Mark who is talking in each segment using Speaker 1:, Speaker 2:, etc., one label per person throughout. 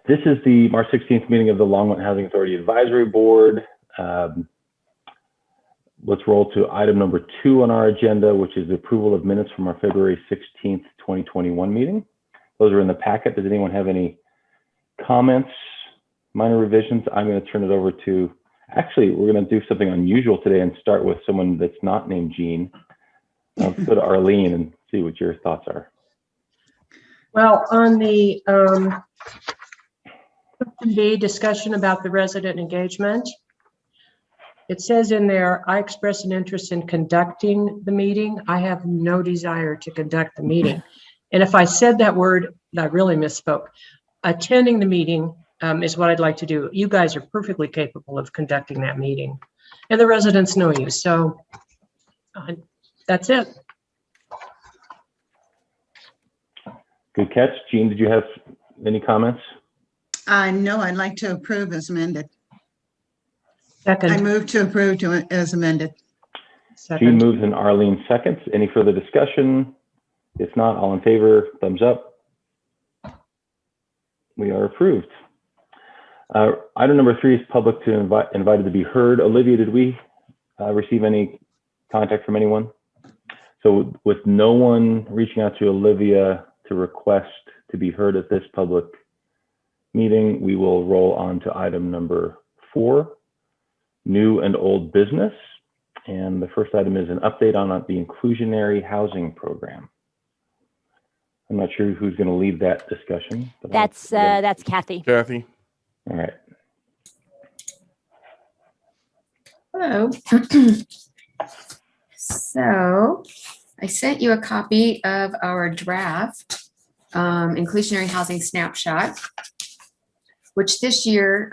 Speaker 1: This is the March 16th meeting of the Longmont Housing Authority Advisory Board. Let's roll to item number 2 on our agenda, which is the approval of minutes from our February 16th, 2021 meeting. Those are in the packet. Does anyone have any comments, minor revisions? I'm going to turn it over to, actually, we're going to do something unusual today and start with someone that's not named Jean. Let's go to Arlene and see what your thoughts are.
Speaker 2: Well, on the discussion about the resident engagement, it says in there, I express an interest in conducting the meeting. I have no desire to conduct the meeting. And if I said that word, I really misspoke. Attending the meeting is what I'd like to do. You guys are perfectly capable of conducting that meeting. And the residents know you. So that's it.
Speaker 1: Good catch. Jean, did you have any comments?
Speaker 3: No, I'd like to approve as amended.
Speaker 2: Second.
Speaker 3: I move to approve as amended.
Speaker 2: Second.
Speaker 1: Jean moves and Arlene seconds. Any further discussion? If not, all in favor, thumbs up. We are approved. Item number 3 is public to invited to be heard. Olivia, did we receive any contact from anyone? So with no one reaching out to Olivia to request to be heard at this public meeting, we will roll on to item number 4, new and old business. And the first item is an update on the Inclusionary housing program. I'm not sure who's going to lead that discussion. But
Speaker 4: that's Kathy.
Speaker 1: Kathy. All right.
Speaker 5: Hello. So I sent you a copy of our draft inclusionary housing snapshot, which this year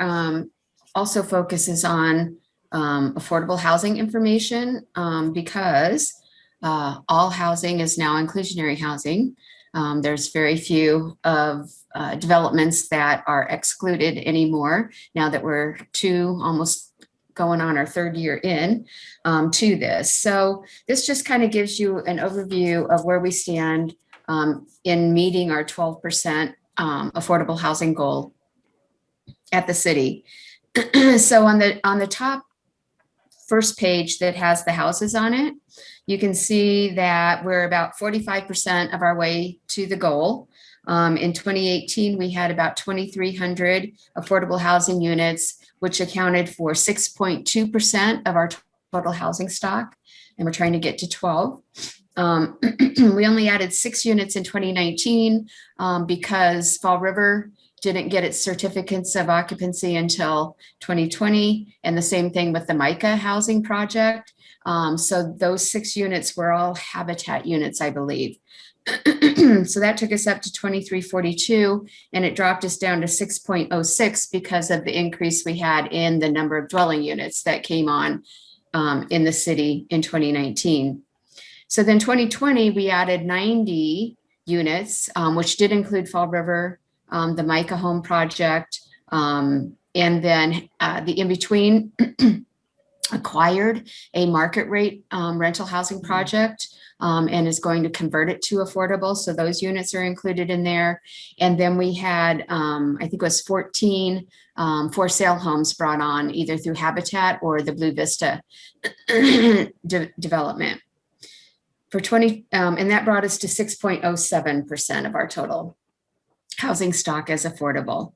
Speaker 5: also focuses on affordable housing information because all housing is now inclusionary housing. There's very few of developments that are excluded anymore now that we're almost going on our 3rd year in to this. So this just kind of gives you an overview of where we stand in meeting our 12% affordable housing goal at the city. So on the top first page that has the houses on it, you can see that we're about 45% of our way to the goal. In 2018, we had about 2,300 affordable housing units, which accounted for 6.2% of our total housing stock, and we're trying to get to 12. We only added 6 units in 2019 because Fall River didn't get its certificates of occupancy until 2020, and the same thing with the Micah housing project. So those 6 units were all Habitat units, I believe. So that took us up to 2342, and it dropped us down to 6.06 because of the increase we had in the number of dwelling units that came on in the city in 2019. So then 2020, we added 90 units, which did include Fall River, the Micah home project, and then the in-between acquired a market rate rental housing project and is going to convert it to affordable. So those units are included in there. And then we had, I think it was 14 for sale homes brought on either through Habitat or the Blue Vista development. For 20, and that brought us to 6.07% of our total housing stock as affordable.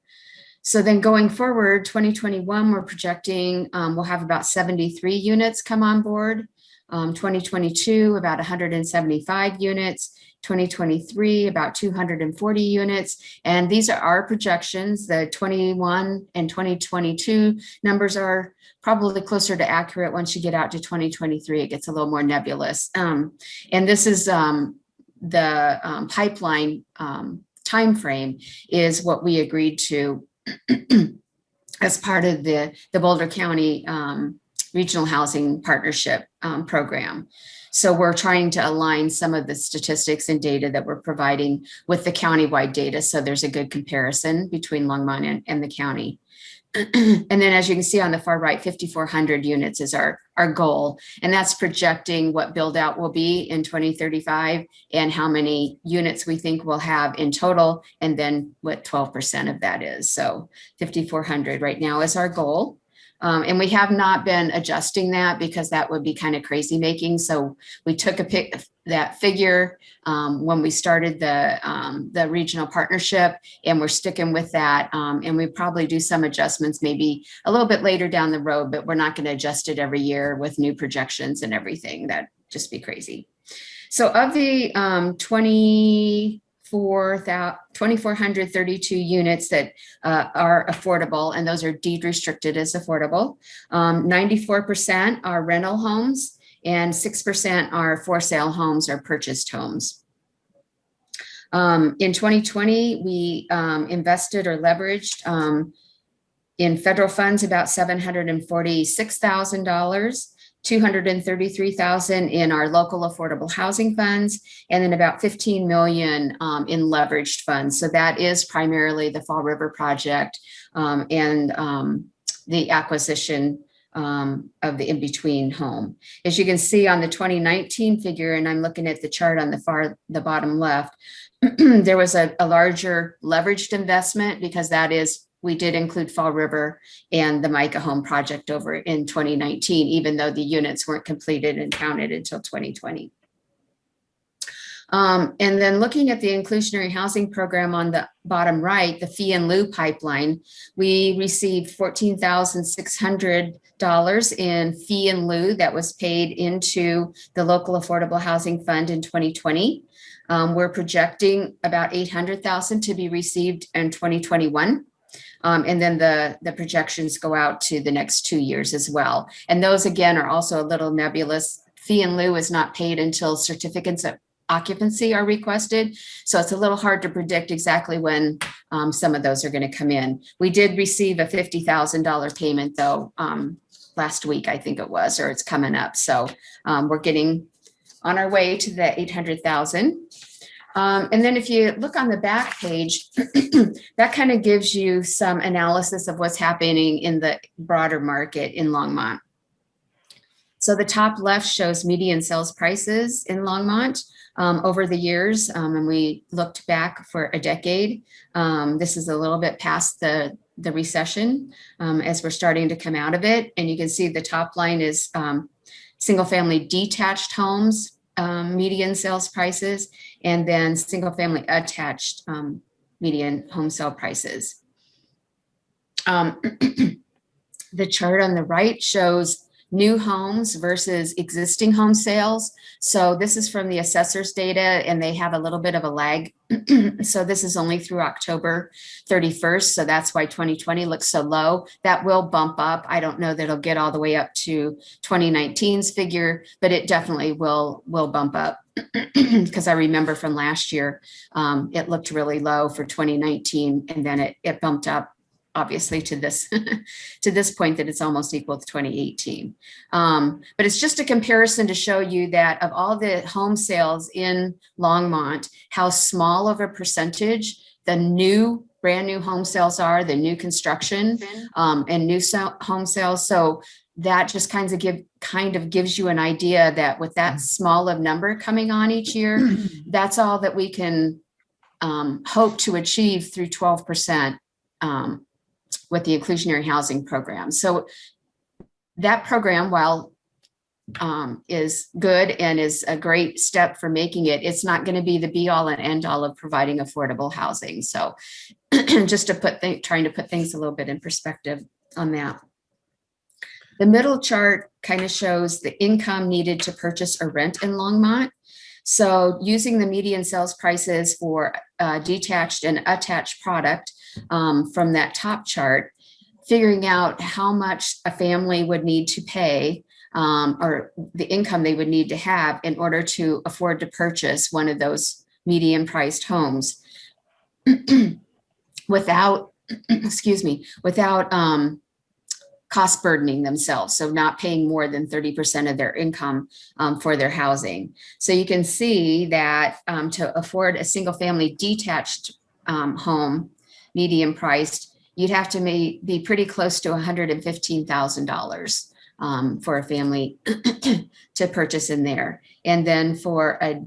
Speaker 5: So then going forward, 2021, we're projecting we'll have about 73 units come on board. 2022, about 175 units. 2023, about 240 units. And these are our projections. The 21 and 2022 numbers are probably closer to accurate. Once you get out to 2023, it gets a little more nebulous. And this is the pipeline timeframe is what we agreed to as part of the Boulder County Regional Housing Partnership program. So we're trying to align some of the statistics and data that we're providing with the countywide data. So there's a good comparison between Longmont and the county. And then as you can see on the far right, 5,400 units is our our goal. And that's projecting what build out will be in 2035 and how many units we think we'll have in total. And then what 12% of that is. So 5,400 right now is our goal. And we have not been adjusting that because that would be kind of crazy making. So we took that figure when we started the regional partnership, and we're sticking with that. And we probably do some adjustments maybe a little bit later down the road, but we're not going to adjust it every year with new projections and everything. That'd just be crazy. So of the 2,432 units that are affordable, and those are deed restricted as affordable, 94% are rental homes and 6% are for sale homes or purchased homes. In 2020, we invested or leveraged in federal funds about $746,000. 233,000 in our local affordable housing funds, and then about 15 million in leveraged funds. So that is primarily the Fall River project and the acquisition of the in-between home. As you can see on the 2019 figure, and I'm looking at the chart on the bottom left, there was a larger leveraged investment because we did include Fall River and the Micah Home project over in 2019, even though the units weren't completed and counted until 2020. And then looking at the inclusionary housing program on the bottom right, the fee in lieu pipeline, we received $14,600 in fee in lieu that was paid into the local affordable housing fund in 2020. We're projecting about $800,000 to be received in 2021. And then the projections go out to the next 2 years as well. And those, again, are also a little nebulous. Fee in lieu is not paid until certificates of occupancy are requested. So it's a little hard to predict exactly when some of those are going to come in. We did receive a $50,000 payment, though, last week, I think it was, or it's coming up. So we're getting on our way to the 800,000. And then if you look on the back page, that kind of gives you some analysis of what's happening in the broader market in Longmont. So the top left shows median sales prices in Longmont over the years, and we looked back for a decade. This is a little bit past the recession as we're starting to come out of it. And you can see the top line is single family detached homes, median sales prices, and then single family attached median home sale prices. The chart on the right shows new homes versus existing home sales. So this is from the assessor's data, and they have a little bit of a lag. So this is only through October 31st. So that's why 2020 looks so low. That will bump up. I don't know that it'll get all the way up to 2019's figure, but it definitely will bump up. Because I remember from last year, it looked really low for 2019, and then it bumped up, obviously, to this to this point that it's almost equal to 2018. But it's just a comparison to show you that of all the home sales in Longmont, how small of a percentage the brand new home sales are, the new construction and new home sales. So that just kind of gives you an idea that with that small of number coming on each year, that's all that we can hope to achieve through 12% with the inclusionary housing program. So that program, while is good and is a great step for making it, it's not going to be the be all and end all of providing affordable housing. So just to trying to put things a little bit in perspective on that. The middle chart kind of shows the income needed to purchase or rent in Longmont. So using the median sales prices for detached and attached product from that top chart, figuring out how much a family would need to pay or the income they would need to have in order to afford to purchase one of those median priced homes without, without cost burdening themselves. So not paying more than 30% of their income for their housing. So you can see that to afford a single family detached home, medium priced, you'd have to be pretty close to $115,000 for a family to purchase in there. And then for a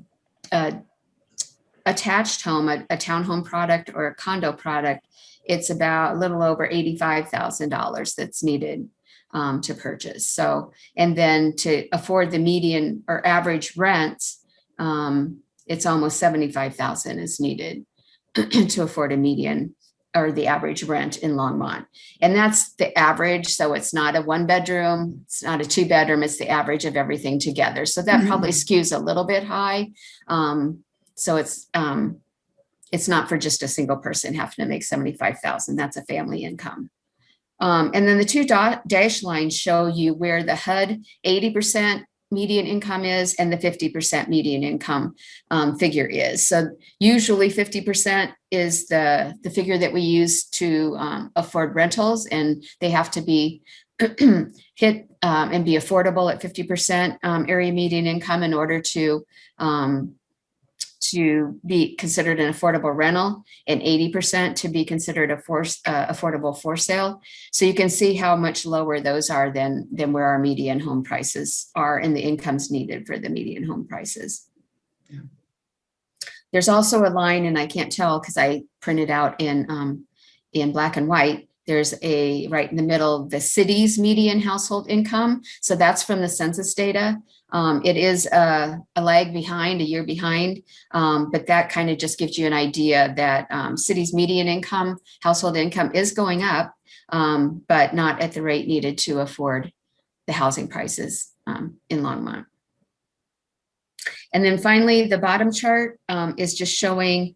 Speaker 5: attached home, a townhome product or a condo product, it's about a little over $85,000 that's needed to purchase. So, and then to afford the median or average rents, it's almost 75,000 is needed to afford a median or the average rent in Longmont. And that's the average. So it's not a 1-bedroom, it's not a 2-bedroom, it's the average of everything together. So that probably skews a little bit high. So it's not for just a single person having to make 75,000. That's a family income. And then the two dash lines show you where the HUD 80% median income is and the 50% median income figure is. So usually 50% is the figure that we use to afford rentals, and they have to be hit and be affordable at 50% area median income in order to be considered an affordable rental, and 80% to be considered a affordable for sale. So you can see how much lower those are than where our median home prices are and the incomes needed for the median home prices.
Speaker 3: Yeah.
Speaker 5: There's also a line, and I can't tell because I printed out in black and white. There's a right in the middle, the city's median household income. So that's from the census data. It is a lag behind, a year behind, but that kind of just gives you an idea that city's median income, household income is going up, but not at the rate needed to afford the housing prices in Longmont. And then finally, the bottom chart is just showing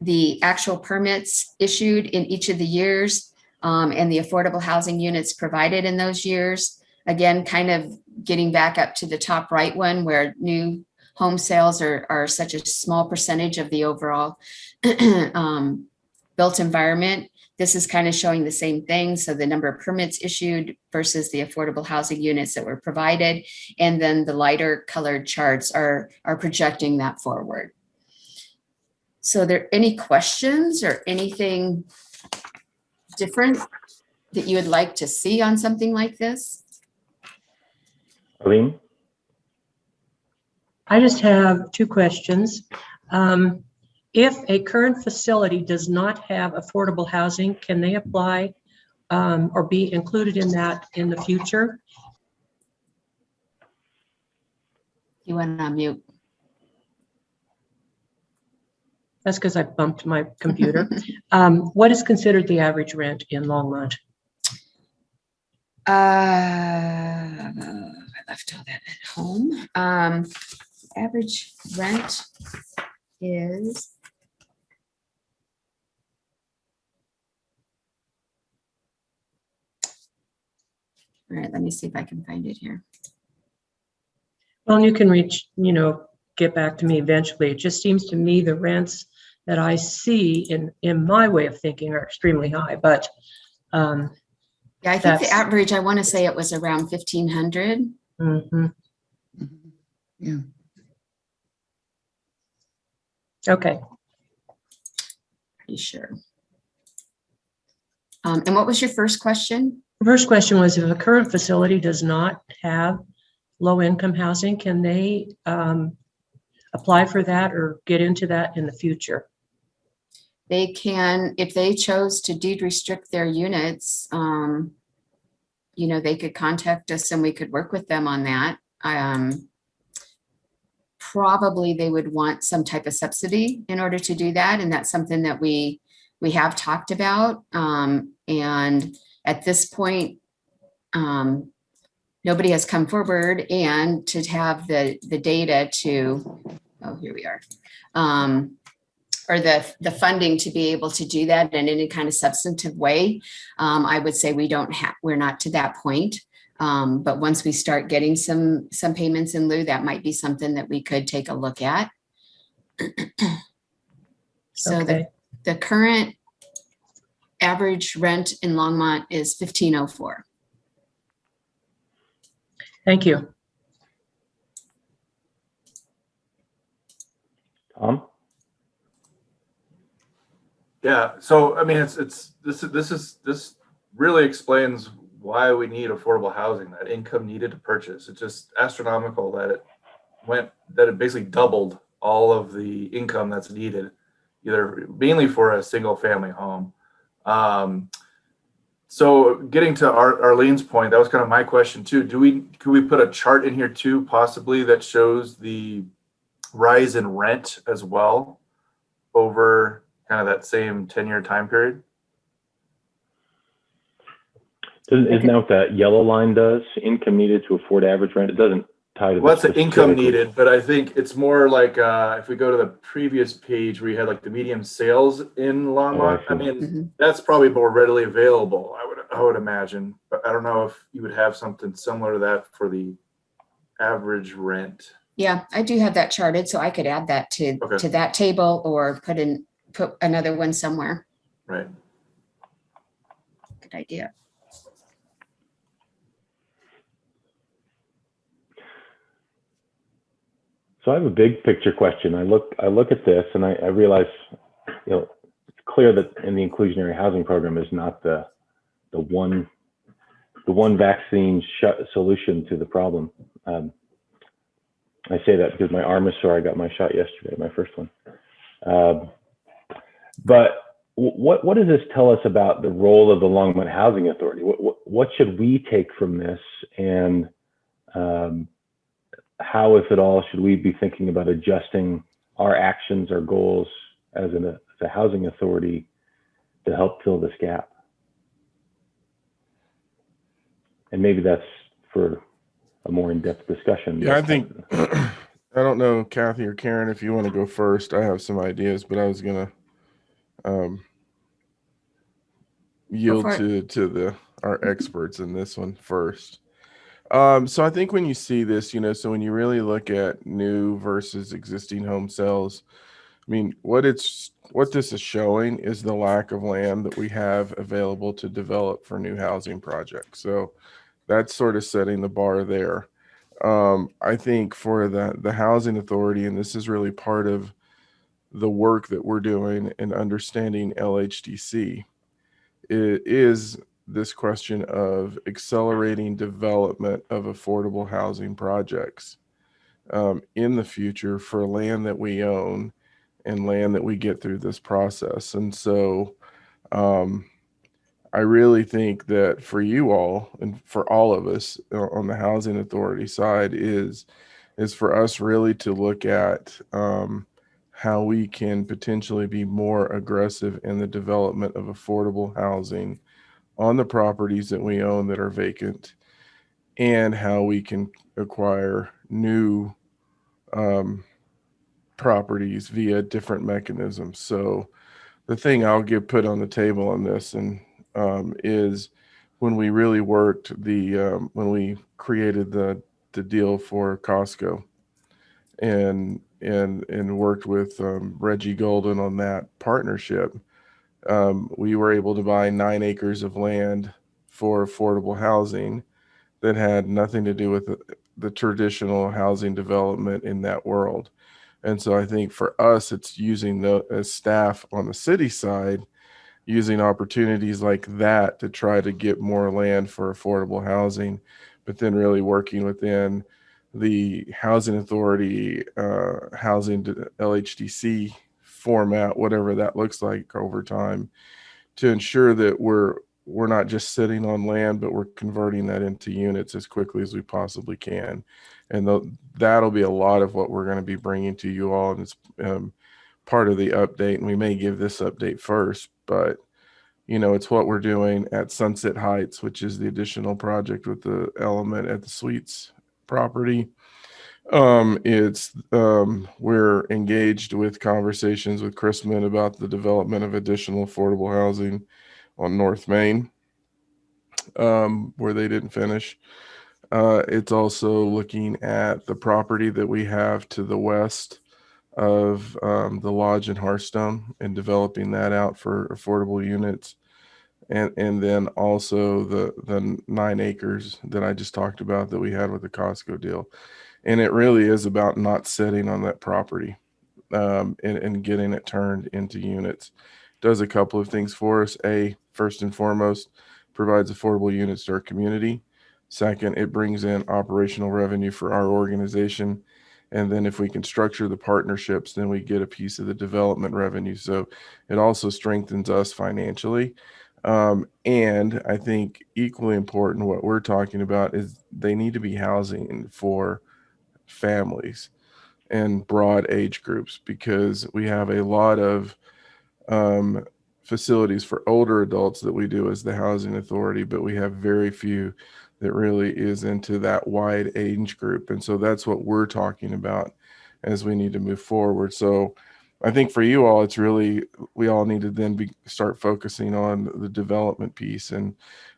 Speaker 5: the actual permits issued in each of the years and the affordable housing units provided in those years. Again, kind of getting back up to the top right one where new home sales are such a small percentage of the overall built environment. This is kind of showing the same thing. So the number of permits issued versus the affordable housing units that were provided. And then the lighter colored charts are projecting that forward. So are there any questions or anything different that you would like to see on something like this?
Speaker 1: Arlene?
Speaker 2: I just have two questions. If a current facility does not have affordable housing, can they apply or be included in that in the future?
Speaker 5: You went on mute.
Speaker 2: That's because I bumped my computer. What is considered the average rent in Longmont?
Speaker 5: I left all that at home. Average rent is all right. Let me see if I can find it here.
Speaker 2: Well, you can get back to me eventually. It just seems to me the rents that I see in my way of thinking are extremely high, but
Speaker 5: yeah, I think the average, I want to say it was around 1,500.
Speaker 2: Mm-hmm.
Speaker 3: Yeah.
Speaker 2: Okay.
Speaker 5: Pretty sure. And what was your first question?
Speaker 2: The first question was, if a current facility does not have low-income housing, can they apply for that or get into that in the future?
Speaker 5: They can, if they chose to deed restrict their units, they could contact us and we could work with them on that. Probably they would want some type of subsidy in order to do that. And that's something that we have talked about. And at this point, nobody has come forward, and to have the data to, oh, here we are. Or the funding to be able to do that in any kind of substantive way. I would say we're not to that point. But once we start getting some payments in lieu, that might be something that we could take a look at. So
Speaker 2: okay.
Speaker 5: the current average rent in Longmont is $1,504.
Speaker 2: Thank you.
Speaker 1: Tom?
Speaker 4: Yeah, so I mean, this really explains why we need affordable housing, that income needed to purchase. It's just astronomical that it basically doubled all of the income that's needed, either mainly for a single family home. So getting to Arlene's point, that was kind of my question too. Could we put a chart in here too, possibly, that shows the rise in rent as well over kind of that same 10-year time period?
Speaker 1: Isn't that what that yellow line does? Income needed to afford average rent. It doesn't tie to
Speaker 4: Well, that's
Speaker 1: the
Speaker 4: the income
Speaker 1: specific-
Speaker 4: needed, but I think it's more like if we go to the previous page where you had like the median sales in Longmont.
Speaker 1: I
Speaker 4: I
Speaker 1: see.
Speaker 4: mean, that's probably more readily available, I would imagine. But I don't know if you would have something similar to that for the average rent.
Speaker 5: Yeah, I do have that charted, so I could add that to
Speaker 4: Okay.
Speaker 5: that table or put another one somewhere.
Speaker 4: Right.
Speaker 5: Good idea.
Speaker 1: So I have a big picture question. I look at this and I realize, it's clear that in the inclusionary housing program is not the one vaccine solution to the problem. I say that because my arm is sore. I got my shot yesterday, my first one. But what does this tell us about the role of the Longmont Housing Authority? What should we take from this, and how, if at all, should we be thinking about adjusting our actions, our goals as a housing authority to help fill this gap? And maybe that's for a more in-depth discussion.
Speaker 6: Yeah, I think, I don't know, Kathy or Karen, if you want to go first. I have some ideas, but I was going to yield to our experts in this one first. So I think when you see this, so when you really look at new versus existing home sales, I mean, what this is showing is the lack of land that we have available to develop for new housing projects. So that's sort of setting the bar there. I think for the housing authority, and this is really part of the work that we're doing in understanding LHDC, it is this question of accelerating development of affordable housing projects in the future for land that we own and land that we get through this process. And so I really think that for you all and for all of us on the housing authority side is for us really to look at how we can potentially be more aggressive in the development of affordable housing on the properties that we own that are vacant, and how we can acquire new properties via different mechanisms. So the thing I'll put on the table on this is when we really worked when we created the deal for Costco and worked with Reggie Golden on that partnership. We were able to buy 9 acres of land for affordable housing that had nothing to do with the traditional housing development in that world. And so I think for us, it's using as staff on the city side, using opportunities like that to try to get more land for affordable housing, but then really working within the housing authority, housing LHDC format, whatever that looks like over time, to ensure that we're not just sitting on land, but we're converting that into units as quickly as we possibly can. And that'll be a lot of what we're going to be bringing to you all. And it's part of the update. And we may give this update first, but it's what we're doing at Sunset Heights, which is the additional project with the element at the Suites property. We're engaged with conversations with Chrisman about the development of additional affordable housing on North Main, where they didn't finish. It's also looking at the property that we have to the west of the lodge in Hearthstone and developing that out for affordable units. And then also the 9 acres that I just talked about that we had with the Costco deal. And it really is about not sitting on that property and getting it turned into units. Does a couple of things for us. First and foremost, provides affordable units to our community. Second, it brings in operational revenue for our organization. And then if we can structure the partnerships, then we get a piece of the development revenue. So it also strengthens us financially. And I think equally important, what we're talking about is they need to be housing for families and broad age groups, because we have a lot of facilities for older adults that we do as the housing authority, but we have very few that really is into that wide age group. And so that's what we're talking about as we need to move forward. So I think for you all, it's really, we all need to then start focusing on the development piece. And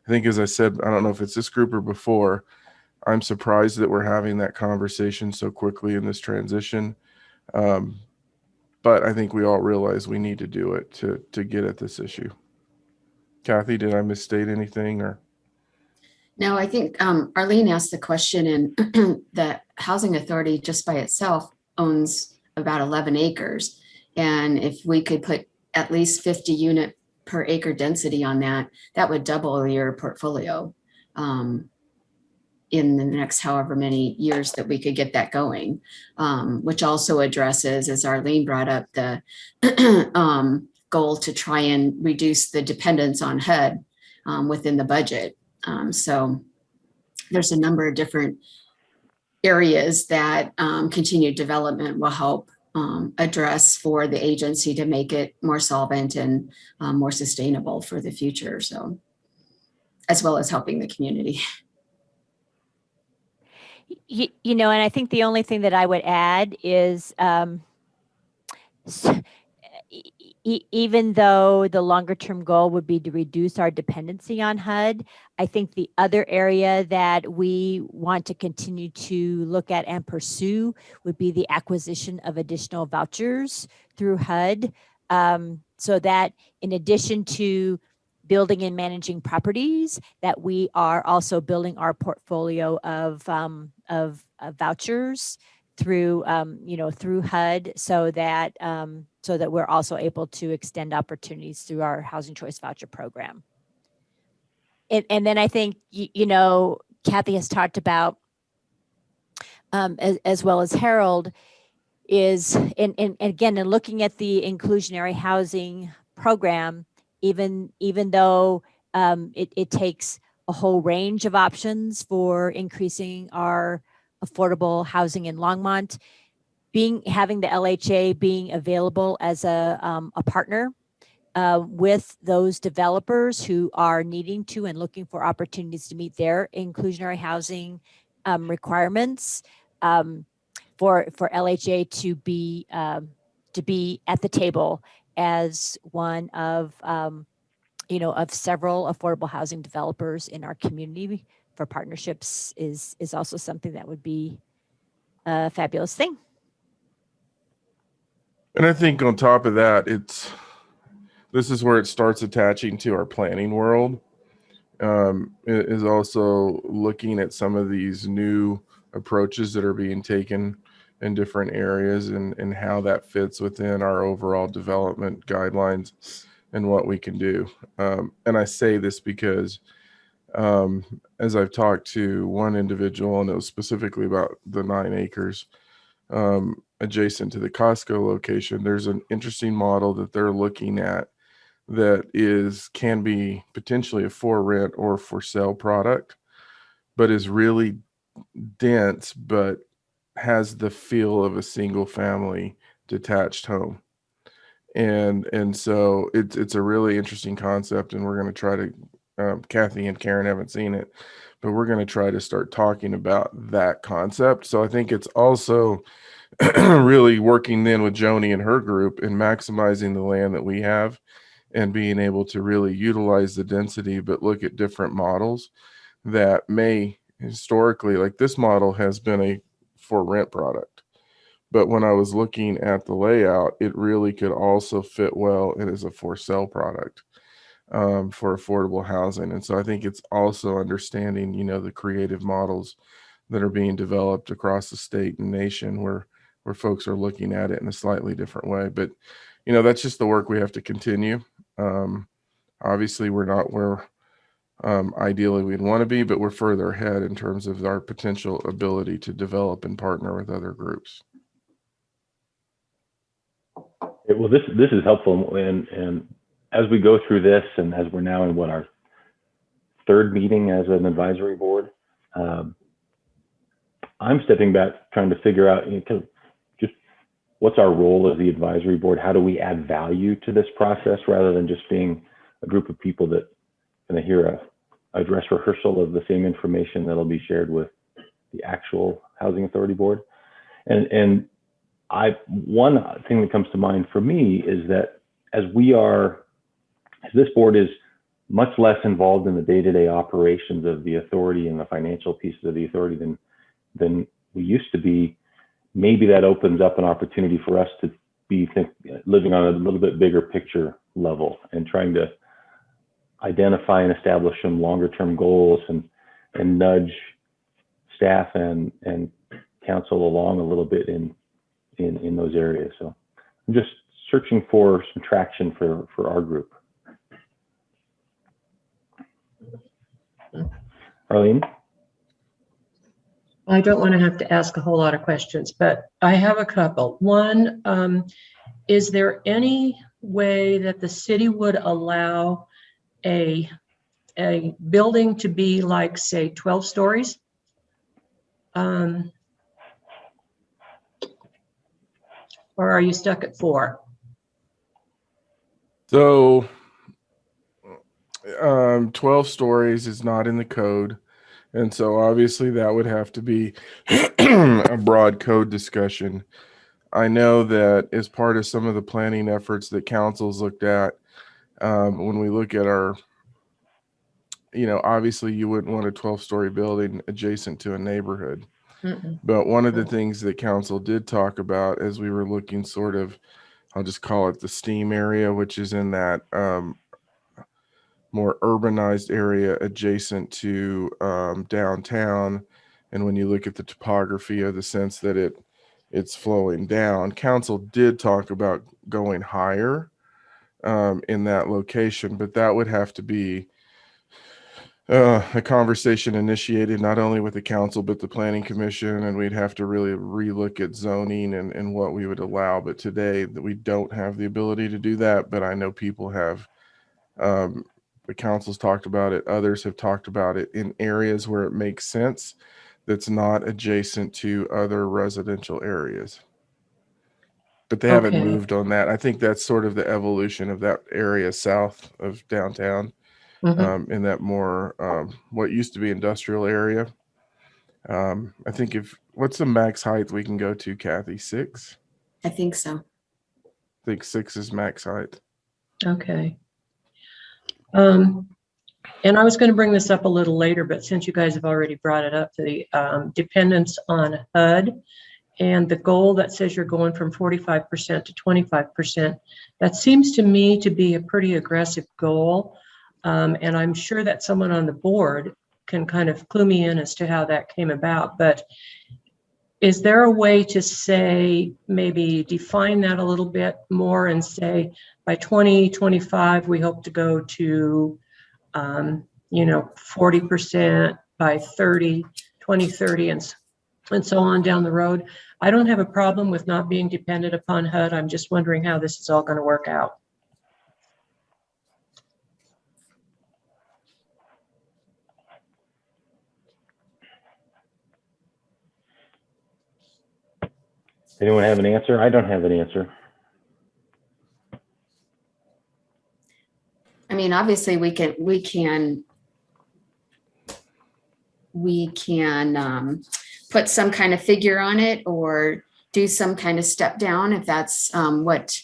Speaker 6: I think, as I said, I don't know if it's this group or before, I'm surprised that we're having that conversation so quickly in this transition. But I think we all realize we need to do it to get at this issue. Kathy, did I misstate anything or?
Speaker 5: No, I think Arlene asked the question, and the housing authority just by itself owns about 11 acres. And if we could put at least 50 unit per acre density on that, that would double your portfolio in the next however many years that we could get that going, which also addresses, as Arlene brought up, the goal to try and reduce the dependence on HUD within the budget. So there's a number of different areas that continued development will help address for the agency to make it more solvent and more sustainable for the future. So, as well as helping the community.
Speaker 7: You know, and I think the only thing that I would add is even though the longer term goal would be to reduce our dependency on HUD, I think the other area that we want to continue to look at and pursue would be the acquisition of additional vouchers through HUD, so that in addition to building and managing properties, that we are also building our portfolio of vouchers through through HUD, so that we're also able to extend opportunities through our Housing Choice Voucher program. And then I think Kathy has talked about, as well as Harold, is and again, in looking at the inclusionary housing program, even though it takes a whole range of options for increasing our affordable housing in Longmont, having the LHA being available as a partner with those developers who are needing to and looking for opportunities to meet their inclusionary housing requirements, for LHA to be at the table as one of of several affordable housing developers in our community for partnerships is also something that would be a fabulous thing.
Speaker 6: And I think on top of that, this is where it starts attaching to our planning world. It is also looking at some of these new approaches that are being taken in different areas and how that fits within our overall development guidelines and what we can do. And I say this because as I've talked to one individual, and it was specifically about the 9 acres adjacent to the Costco location, there's an interesting model that they're looking at that can be potentially a for rent or for sale product, but is really dense, but has the feel of a single family detached home. And so it's a really interesting concept, and we're going to try to, Kathy and Karen haven't seen it, but we're going to try to start talking about that concept. So I think it's also really working then with Joni and her group in maximizing the land that we have and being able to really utilize the density, but look at different models that may historically, like this model has been a for rent product. But when I was looking at the layout, it really could also fit well and is a for sale product for affordable housing. And so I think it's also understanding, the creative models that are being developed across the state and nation where folks are looking at it in a slightly different way. But, that's just the work we have to continue. Obviously, we're not where Ideally, we'd want to be, but we're further ahead in terms of our potential ability to develop and partner with other groups.
Speaker 1: Well, this is helpful, and as we go through this, and as we're now in what, our third meeting as an advisory board, I'm stepping back trying to figure out, just what's our role as the advisory board? How do we add value to this process rather than just being a group of people that going to hear a dress rehearsal of the same information that'll be shared with the actual Housing Authority Board? And one thing that comes to mind for me is that as this board is much less involved in the day-to-day operations of the authority and the financial pieces of the authority than we used to be, maybe that opens up an opportunity for us to be living on a little bit bigger picture level and trying to identify and establish some longer term goals and nudge staff and council along a little bit in those areas. So I'm just searching for some traction for our group. Arlene?
Speaker 2: I don't want to have to ask a whole lot of questions, but I have a couple. One, is there any way that the city would allow a building to be like, say, 12 stories? Or are you stuck at 4?
Speaker 6: So 12 stories is not in the code. And so obviously that would have to be a broad code discussion. I know that as part of some of the planning efforts that council's looked at, when we look at our, obviously you wouldn't want a 12-story building adjacent to a neighborhood.
Speaker 2: Mm-mm.
Speaker 6: But one of the things that council did talk about as we were looking sort of, I'll just call it the STEAM area, which is in that more urbanized area adjacent to downtown. And when you look at the topography of the sense that it's flowing down, council did talk about going higher in that location, but that would have to be a conversation initiated not only with the council, but the planning commission, and we'd have to really relook at zoning and what we would allow. But today that we don't have the ability to do that, but I know people have, the council's talked about it. Others have talked about it in areas where it makes sense that's not adjacent to other residential areas. But they haven't
Speaker 2: Okay.
Speaker 6: moved on that. I think that's sort of the evolution of that area south of downtown, in that more what used to be industrial area. I think what's the max height we can go to, Kathy? 6?
Speaker 5: I think so.
Speaker 6: I think 6 is max height.
Speaker 2: Okay. And I was going to bring this up a little later, but since you guys have already brought it up, the dependence on HUD and the goal that says you're going from 45% to 25%, that seems to me to be a pretty aggressive goal. And I'm sure that someone on the board can kind of clue me in as to how that came about. But is there a way to say, maybe define that a little bit more and say, by 2025, we hope to go to, 40% by 2030, and so on down the road? I don't have a problem with not being dependent upon HUD. I'm just wondering how this is all going to work out.
Speaker 1: Anyone have an answer? I don't have an answer.
Speaker 5: I mean, obviously we can put some kind of figure on it or do some kind of step down if that's what,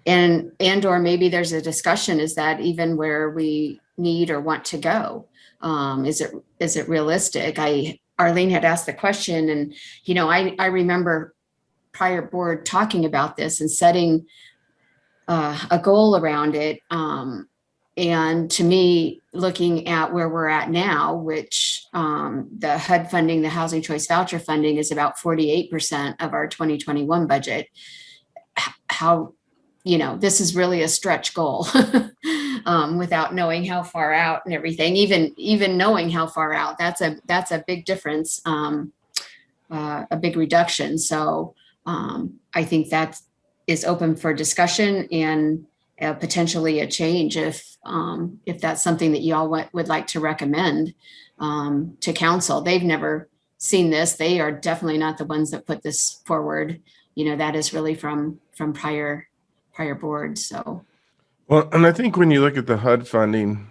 Speaker 5: and or maybe there's a discussion, is that even where we need or want to go? Is it realistic? Arlene had asked the question, and I remember prior board talking about this and setting a goal around it. And to me, looking at where we're at now, which the HUD funding, the Housing Choice Voucher funding, is about 48% of our 2021 budget. How, this is really a stretch goal. without knowing how far out and everything. Even knowing how far out, that's a big difference, a big reduction. So I think that is open for discussion and potentially a change if that's something that y'all would like to recommend to council. They've never seen this. They are definitely not the ones that put this forward. You know, that is really from prior boards. So.
Speaker 6: Well, and I think when you look at the HUD funding,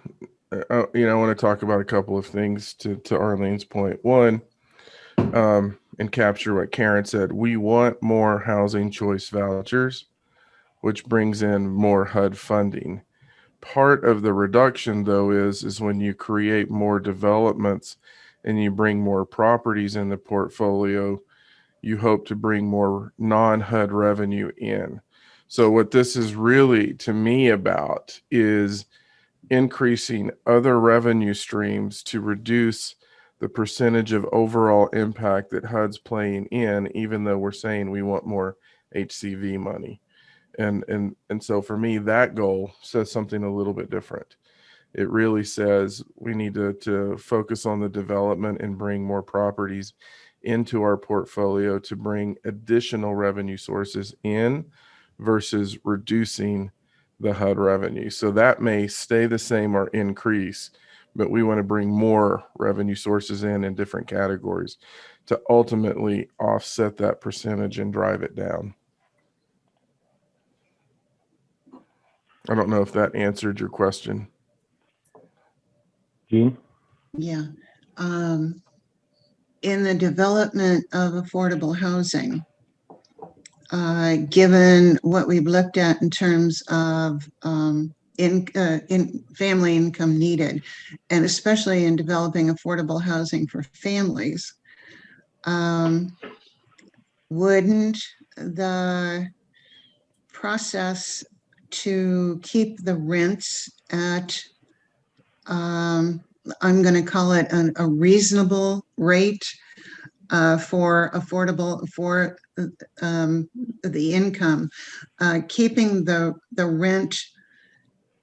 Speaker 6: I want to talk about a couple of things to Arlene's point. One, and capture what Karen said. We want more housing choice vouchers, which brings in more HUD funding. Part of the reduction, though, is when you create more developments and you bring more properties in the portfolio, you hope to bring more non-HUD revenue in. So what this is really, to me, about is increasing other revenue streams to reduce the percentage of overall impact that HUD's playing in, even though we're saying we want more HCV money. And so for me, that goal says something a little bit different. It really says we need to focus on the development and bring more properties into our portfolio to bring additional revenue sources in versus reducing the HUD revenue. So that may stay the same or increase, but we want to bring more revenue sources in different categories to ultimately offset that percentage and drive it down. I don't know if that answered your question.
Speaker 1: Jean?
Speaker 3: Yeah. In the development of affordable housing, given what we've looked at in terms of in family income needed, and especially in developing affordable housing for families, wouldn't the process to keep the rents at, I'm going to call it a reasonable rate for affordable, for the income, keeping the rent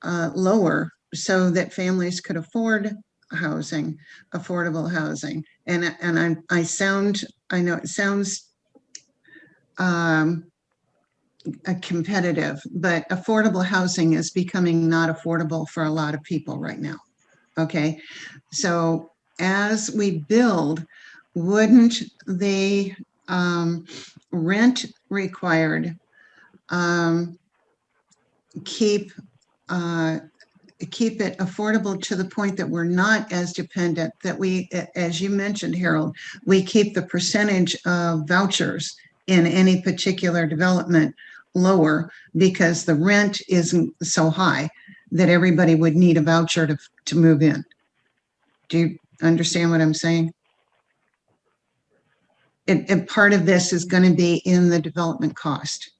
Speaker 3: lower so that families could afford housing, affordable housing. And I know it sounds competitive, but affordable housing is becoming not affordable for a lot of people right now. Okay, so as we build, wouldn't the rent required keep it affordable to the point that we're not as dependent, that we, as you mentioned, Harold, we keep the percentage of vouchers in any particular development lower because the rent isn't so high that everybody would need a voucher to move in. Do you understand what I'm saying? And part of this is going to be in the development cost.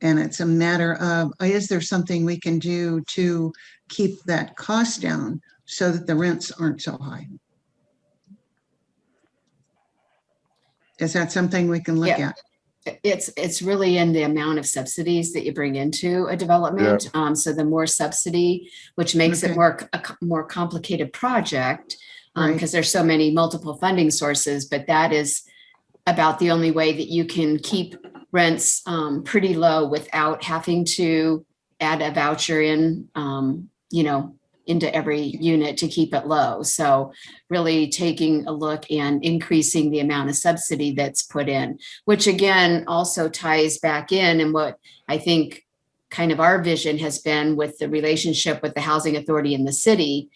Speaker 3: And it's a matter of, is there something we can do to keep that cost down so that the rents aren't so high? Is that something we can look at?
Speaker 5: It's really in the amount of subsidies that you bring into a development. So the more subsidy, which makes it a more complicated project, because there's so many multiple funding sources, but that is about the only way that you can keep rents pretty low without having to add a voucher in, into every unit to keep it low. So really taking a look and increasing the amount of subsidy that's put in, which again also ties back in and what I think kind of our vision has been with the relationship with the housing authority in the city.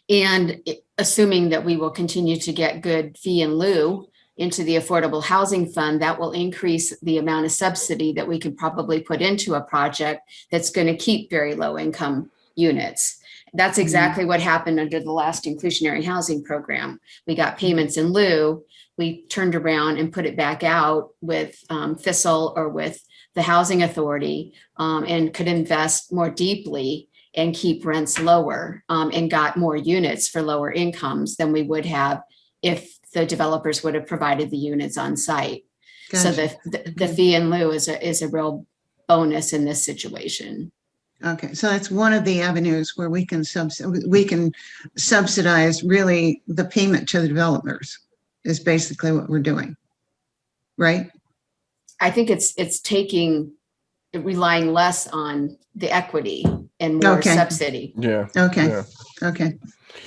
Speaker 5: And assuming that we will continue to get good fee in lieu into the affordable housing fund, that will increase the amount of subsidy that we can probably put into a project that's going to keep very low income units. That's exactly what happened under the last inclusionary housing program. We got payments in lieu. We turned around and put it back out with Thistle or with the housing authority and could invest more deeply and keep rents lower and got more units for lower incomes than we would have if the developers would have provided the units on site. Gotcha. So the fee in lieu is a real bonus in this situation.
Speaker 3: Okay, so that's one of the avenues where we can subsidize really the payment to the developers is basically what we're doing, right?
Speaker 5: I think it's relying less on the equity and more
Speaker 3: Okay.
Speaker 5: subsidy.
Speaker 6: Yeah.
Speaker 3: Okay,
Speaker 6: Yeah.
Speaker 3: okay,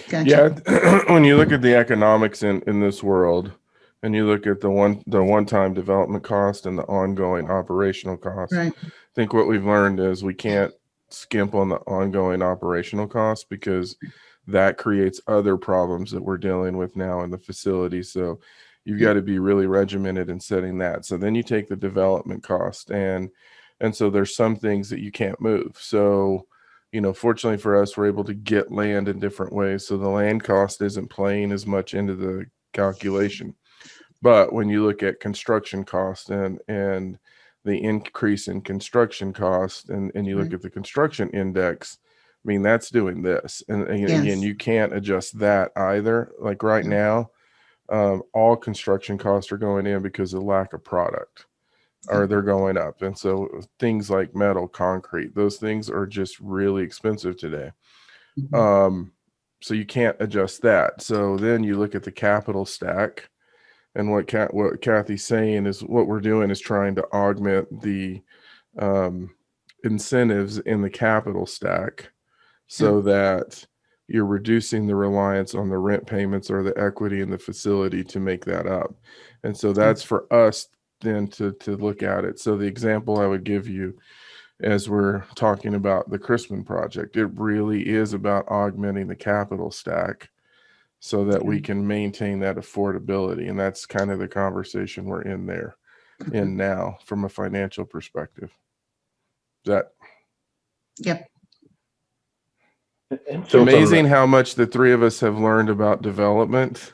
Speaker 3: gotcha.
Speaker 6: Yeah. When you look at the economics in this world, and you look at the one-time development cost and the ongoing operational cost,
Speaker 3: Right,
Speaker 6: I think what we've learned is we can't skimp on the ongoing operational costs because that creates other problems that we're dealing with now in the facility. So you've got to be really regimented in setting that. So then you take the development cost and so there's some things that you can't move. So, fortunately for us, we're able to get land in different ways. So the land cost isn't playing as much into the calculation. But when you look at construction cost and the increase in construction cost and you look at the construction index, I mean, that's doing this. And again,
Speaker 3: Yes.
Speaker 6: you can't adjust that either. Like right now, all construction costs are going in because of lack of product, or they're going up. And so things like metal, concrete, those things are just really expensive today. So you can't adjust that. So then you look at the capital stack. And what Kathy's saying is what we're doing is trying to augment the incentives in the capital stack so that you're reducing the reliance on the rent payments or the equity in the facility to make that up. And so that's for us then to look at it. So the example I would give you as we're talking about the Crispin project, it really is about augmenting the capital stack so that we can maintain that affordability. And that's kind of the conversation we're in now from a financial perspective.
Speaker 3: Yep.
Speaker 6: It's amazing how much the three of us have learned about development.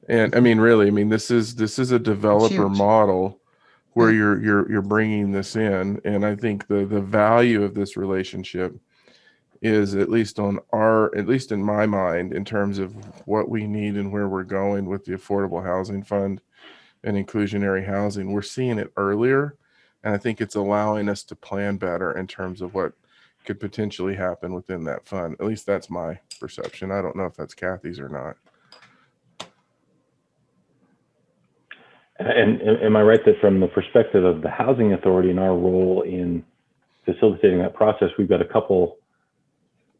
Speaker 6: And I mean, really, this is a developer
Speaker 3: huge.
Speaker 6: model where you're bringing this in. And I think the value of this relationship is at least in my mind, in terms of what we need and where we're going with the Affordable Housing Fund and inclusionary housing, we're seeing it earlier. And I think it's allowing us to plan better in terms of what could potentially happen within that fund. At least that's my perception. I don't know if that's Kathy's or not.
Speaker 1: And am I right that from the perspective of the Housing Authority and our role in facilitating that process, we've got a couple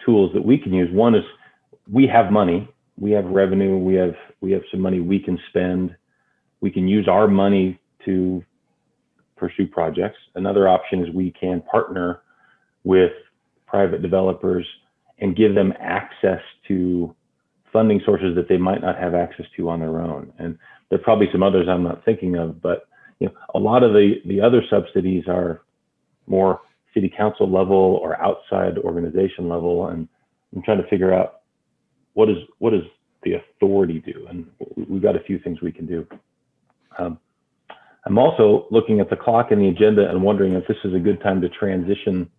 Speaker 1: tools that we can use? One is we have money, we have revenue, we have some money we can spend. We can use our money to pursue projects. Another option is we can partner with private developers and give them access to funding sources that they might not have access to on their own. And there are probably some others I'm not thinking of, but a lot of the other subsidies are more city council level or outside organization level. And I'm trying to figure out what does the authority do? And we've got a few things we can do. I'm also looking at the clock and the agenda and wondering if this is a good time to transition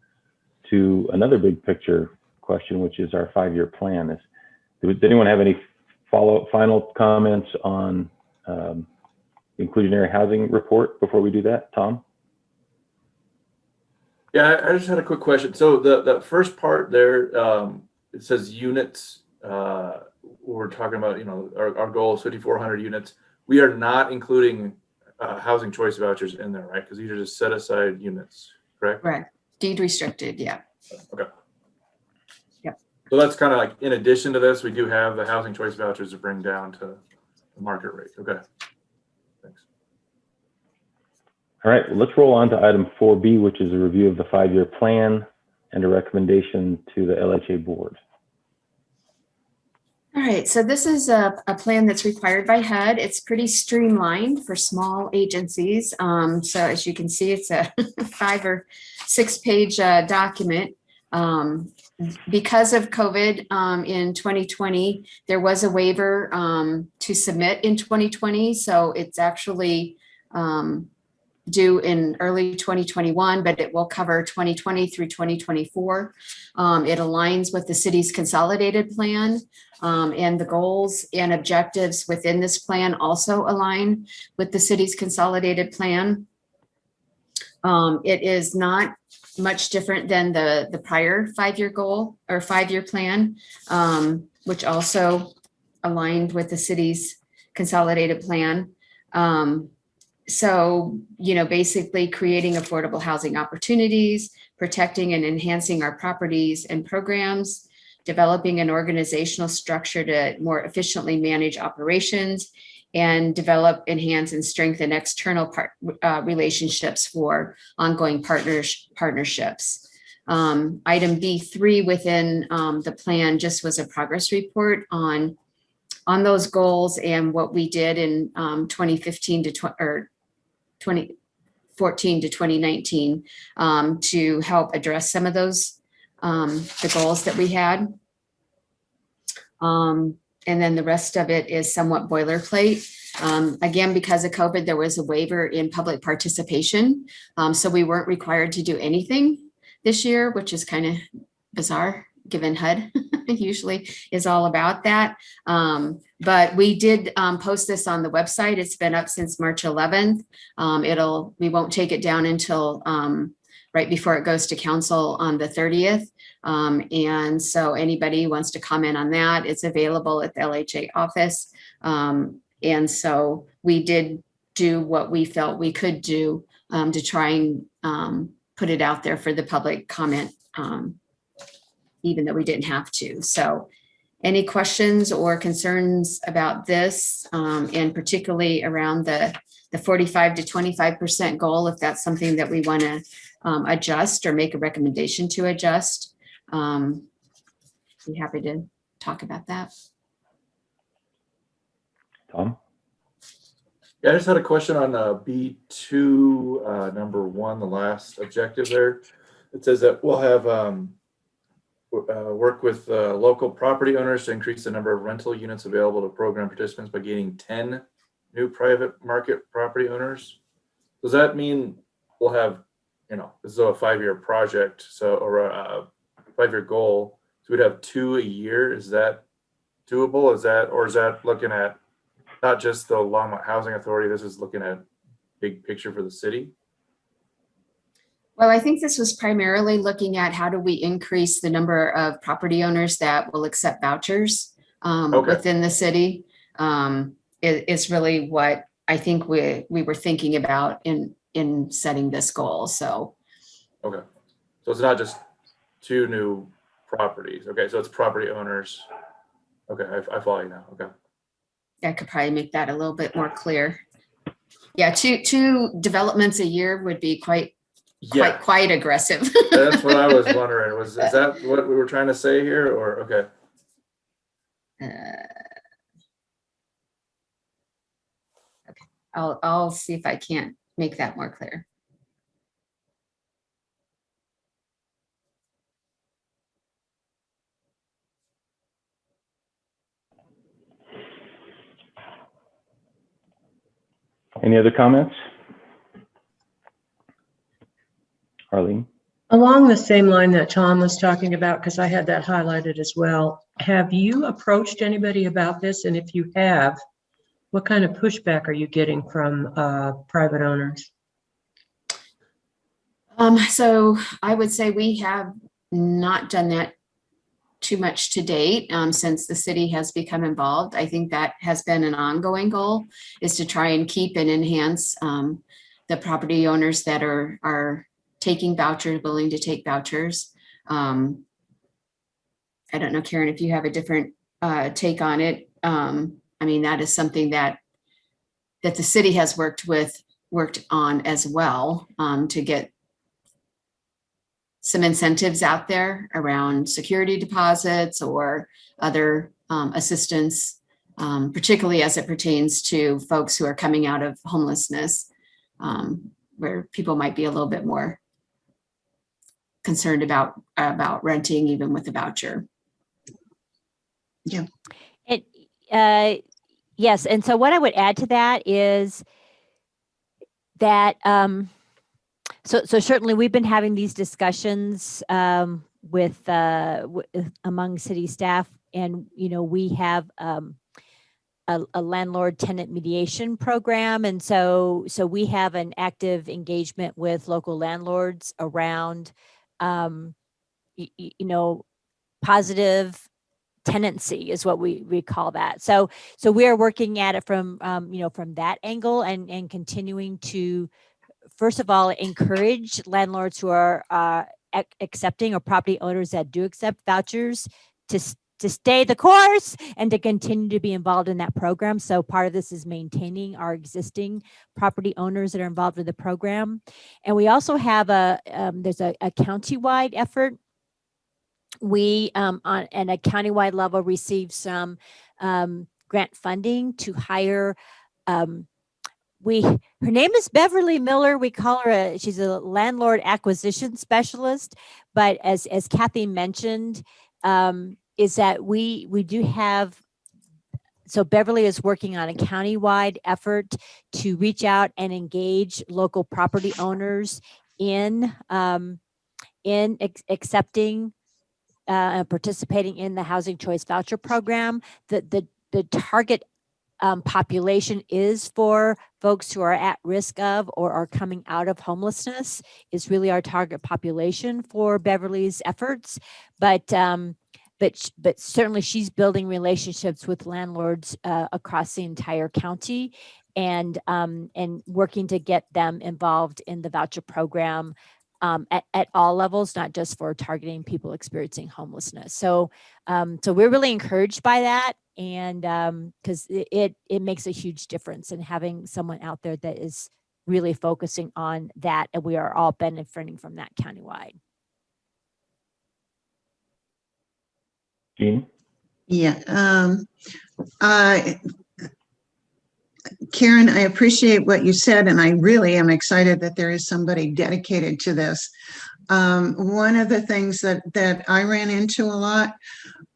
Speaker 1: to another big picture question, which is our 5-year plan. Does anyone have any final comments on the inclusionary housing report before we do that? Tom?
Speaker 4: Yeah, I just had a quick question. So the first part there, it says units. We're talking about, our goal is 5,400 units. We are not including housing choice vouchers in there, right? Because these are just set aside units, correct?
Speaker 5: Right. Deed restricted. Yeah.
Speaker 4: Okay.
Speaker 5: Yep.
Speaker 4: So that's kind of like, in addition to this, we do have the housing choice vouchers to bring down to the market rate. Okay. Thanks.
Speaker 1: All right, let's roll on to item 4B, which is a review of the 5-year plan and a recommendation to the LHA board.
Speaker 5: All right, so this is a plan that's required by HUD. It's pretty streamlined for small agencies. So as you can see, it's a 5 or 6 page document. Because of COVID in 2020, there was a waiver to submit in 2020. So it's actually due in early 2021, but it will cover 2020 through 2024. It aligns with the city's consolidated plan. And the goals and objectives within this plan also align with the city's consolidated plan. It is not much different than the prior 5-year goal or 5-year plan, which also aligned with the city's consolidated plan. So, basically creating affordable housing opportunities, protecting and enhancing our properties and programs, developing an organizational structure to more efficiently manage operations, and develop, enhance, and strengthen external relationships for ongoing partnerships. Item B3 within the plan just was a progress report on those goals and what we did in 2015 to 2014 to 2019 to help address some of those the goals that we had. And then the rest of it is somewhat boilerplate. Again, because of COVID, there was a waiver in public participation. So we weren't required to do anything this year, which is kind of bizarre given HUD usually is all about that. But we did post this on the website. It's been up since March 11th. We won't take it down until right before it goes to council on the 30th. And so anybody who wants to comment on that, it's available at the LHA office. And so we did do what we felt we could do to try and put it out there for the public comment, even though we didn't have to. So any questions or concerns about this, and particularly around the 45 to 25% goal, if that's something that we want to adjust or make a recommendation to adjust, be happy to talk about that.
Speaker 1: Tom?
Speaker 4: Yeah, I just had a question on B2, number 1, the last objective there. It says that we'll have work with local property owners to increase the number of rental units available to program participants by gaining 10 new private market property owners. Does that mean we'll have, this is a 5-year project, or a 5-year goal, so we'd have 2 a year? Is that doable? Or is that looking at not just the Longmont Housing Authority, this is looking at big picture for the city?
Speaker 5: Well, I think this was primarily looking at how do we increase the number of property owners that will accept vouchers within the city. It's really what I think we were thinking about in setting this goal. So,
Speaker 4: okay, so it's not just 2 new properties. Okay, so it's property owners. Okay, I follow you now. Okay,
Speaker 5: I could probably make that a little bit more clear. Yeah, two developments a year would be quite aggressive.
Speaker 4: That's what I was wondering. Is that what we were trying to say here, or okay?
Speaker 5: Okay, I'll see if I can't make that more clear.
Speaker 1: Any other comments? Arlene?
Speaker 2: Along the same line that Tom was talking about, because I had that highlighted as well, have you approached anybody about this? And if you have, what kind of pushback are you getting from private owners?
Speaker 5: So I would say we have not done that too much to date since the city has become involved. I think that has been an ongoing goal, is to try and keep and enhance the property owners that are taking vouchers, willing to take vouchers. I don't know, Karen, if you have a different take on it. I mean, that is something that the city has worked on as well to get some incentives out there around security deposits or other assistance, particularly as it pertains to folks who are coming out of homelessness, where people might be a little bit more concerned about renting even with a voucher.
Speaker 3: Yeah.
Speaker 7: Yes, and so what I would add to that is that so certainly we've been having these discussions with among city staff, and we have a landlord tenant mediation program. And so we have an active engagement with local landlords around, positive tenancy is what we call that. So we are working at it from, from that angle, and continuing to, first of all, encourage landlords who are accepting, or property owners that do accept vouchers, to stay the course and to continue to be involved in that program. So part of this is maintaining our existing property owners that are involved with the program. And we also have there's a county-wide effort. We, on a countywide level, received some grant funding to hire, her name is Beverly Miller. We call her she's a landlord acquisition specialist. But as Kathy mentioned, is that we do have, so Beverly is working on a countywide effort to reach out and engage local property owners in accepting and participating in the Housing Choice Voucher Program. The target population is for folks who are at risk of or are coming out of homelessness, is really our target population for Beverly's efforts. But certainly she's building relationships with landlords across the entire county, and working to get them involved in the voucher program at all levels, not just for targeting people experiencing homelessness. So we're really encouraged by that, and because it makes a huge difference in having someone out there that is really focusing on that, and we are all benefiting from that countywide.
Speaker 1: Jean?
Speaker 3: Yeah. Karen, I appreciate what you said, and I really am excited that there is somebody dedicated to this. One of the things that I ran into a lot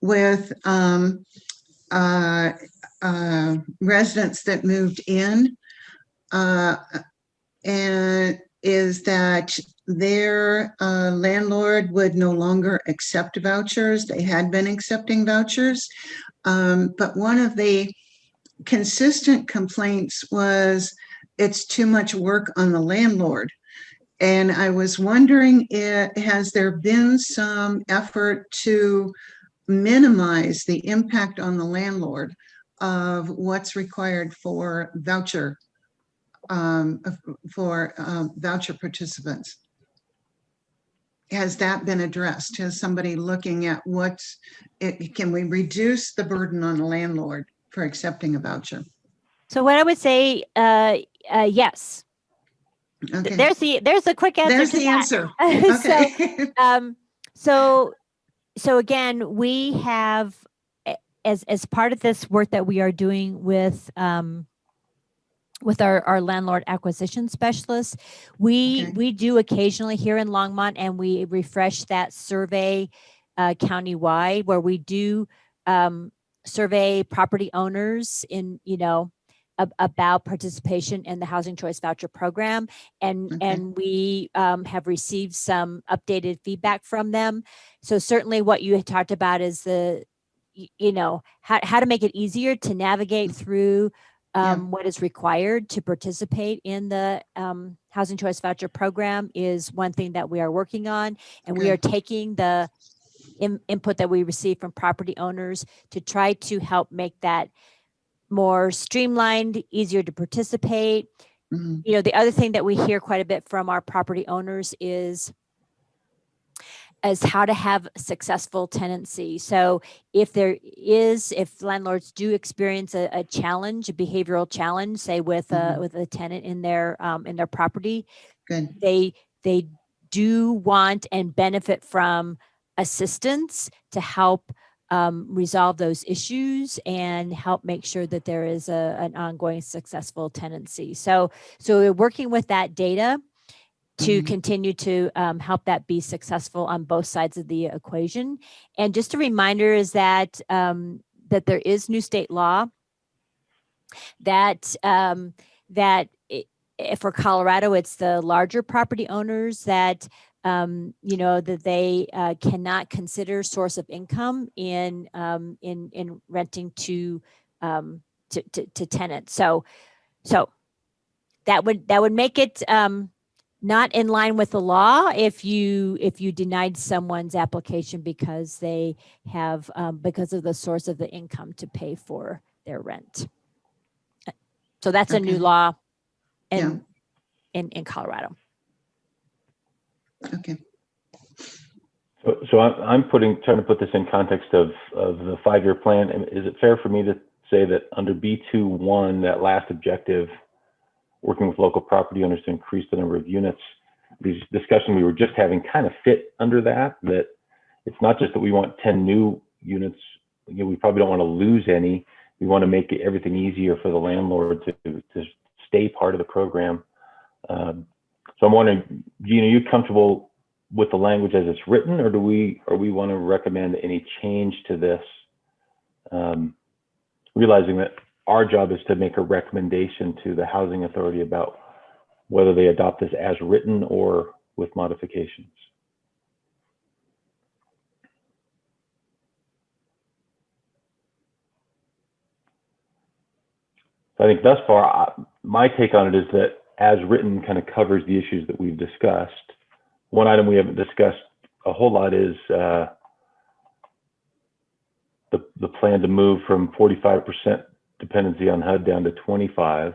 Speaker 3: with residents that moved in and is that their landlord would no longer accept vouchers. They had been accepting vouchers, but one of the consistent complaints was it's too much work on the landlord. And I was wondering, has there been some effort to minimize the impact on the landlord of what's required for voucher participants? Has that been addressed? Has somebody looking at can we reduce the burden on the landlord for accepting a voucher?
Speaker 7: So what I would say, yes.
Speaker 3: Okay.
Speaker 7: There's a quick answer.
Speaker 3: There's
Speaker 7: to
Speaker 3: the
Speaker 7: that.
Speaker 3: answer. Okay.
Speaker 7: So again, we have, as part of this work that we are doing with our landlord acquisition specialists, we do occasionally here in Longmont, and we refresh that survey countywide, where we do survey property owners in, about participation in the Housing Choice Voucher Program. And we have received some updated feedback from them. So certainly what you had talked about is how to make it easier to navigate through what is required to participate in the Housing Choice Voucher Program is one thing that we are working on. And we are taking the input that we receive from property owners to try to help make that more streamlined, easier to participate.
Speaker 3: Mm-hmm.
Speaker 7: The other thing that we hear quite a bit from our property owners is how to have successful tenancy. So if landlords do experience a challenge, a behavioral challenge, say with a tenant in their property, they do want and benefit from assistance to help resolve those issues and help make sure that there is an ongoing successful tenancy. So we're working with that data to continue to help that be successful on both sides of the equation. And just a reminder is that that there is new state law that for Colorado, it's the larger property owners that that they cannot consider source of income in renting to to tenants. So that would make it not in line with the law if you denied someone's application because they have because of the source of the income to pay for their rent. So that's a new
Speaker 3: Okay.
Speaker 7: law
Speaker 3: Yeah.
Speaker 7: in Colorado.
Speaker 3: Okay.
Speaker 1: So I'm trying to put this in context of the 5-year plan. And is it fair for me to say that under B2.1, that last objective, working with local property owners to increase the number of units, these discussion we were just having kind of fit under that it's not just that we want 10 new units, we probably don't want to lose any. We want to make everything easier for the landlord to stay part of the program. So I'm wondering, Gene, are you comfortable with the language as it's written, or do we want to recommend any change to this? Realizing that our job is to make a recommendation to the housing authority about whether they adopt this as written or with modifications. So I think thus far, my take on it is that as written kind of covers the issues that we've discussed. One item we haven't discussed a whole lot is the plan to move from 45% dependency on HUD down to 25. Are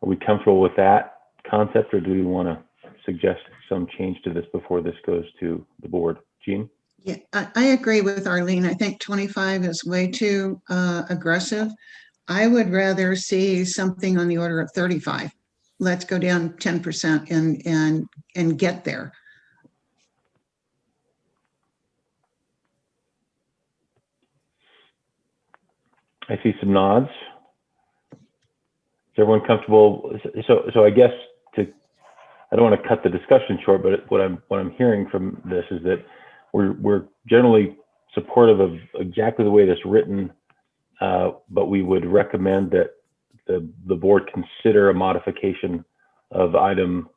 Speaker 1: we comfortable with that concept, or do we want to suggest some change to this before this goes to the board? Gene?
Speaker 3: Yeah, I agree with Arlene. I think 25 is way too aggressive. I would rather see something on the order of 35. Let's go down 10% and get there.
Speaker 1: I see some nods. Is everyone comfortable? So I guess I don't want to cut the discussion short, but what I'm hearing from this is that we're generally supportive of exactly the way that's written, but we would recommend that the board consider a modification of item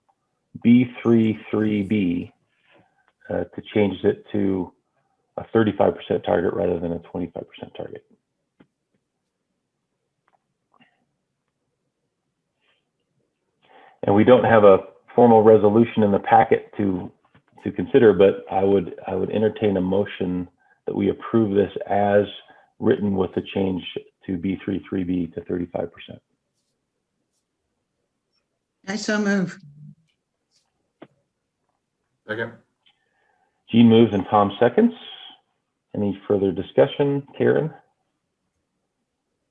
Speaker 1: B33B to change it to a 35% target rather than a 25% target. And we don't have a formal resolution in the packet to consider, but I would entertain a motion that we approve this as written with the change to B33B to 35%.
Speaker 3: I so move.
Speaker 4: Second.
Speaker 1: Gene moves and Tom seconds. Any further discussion, Karen?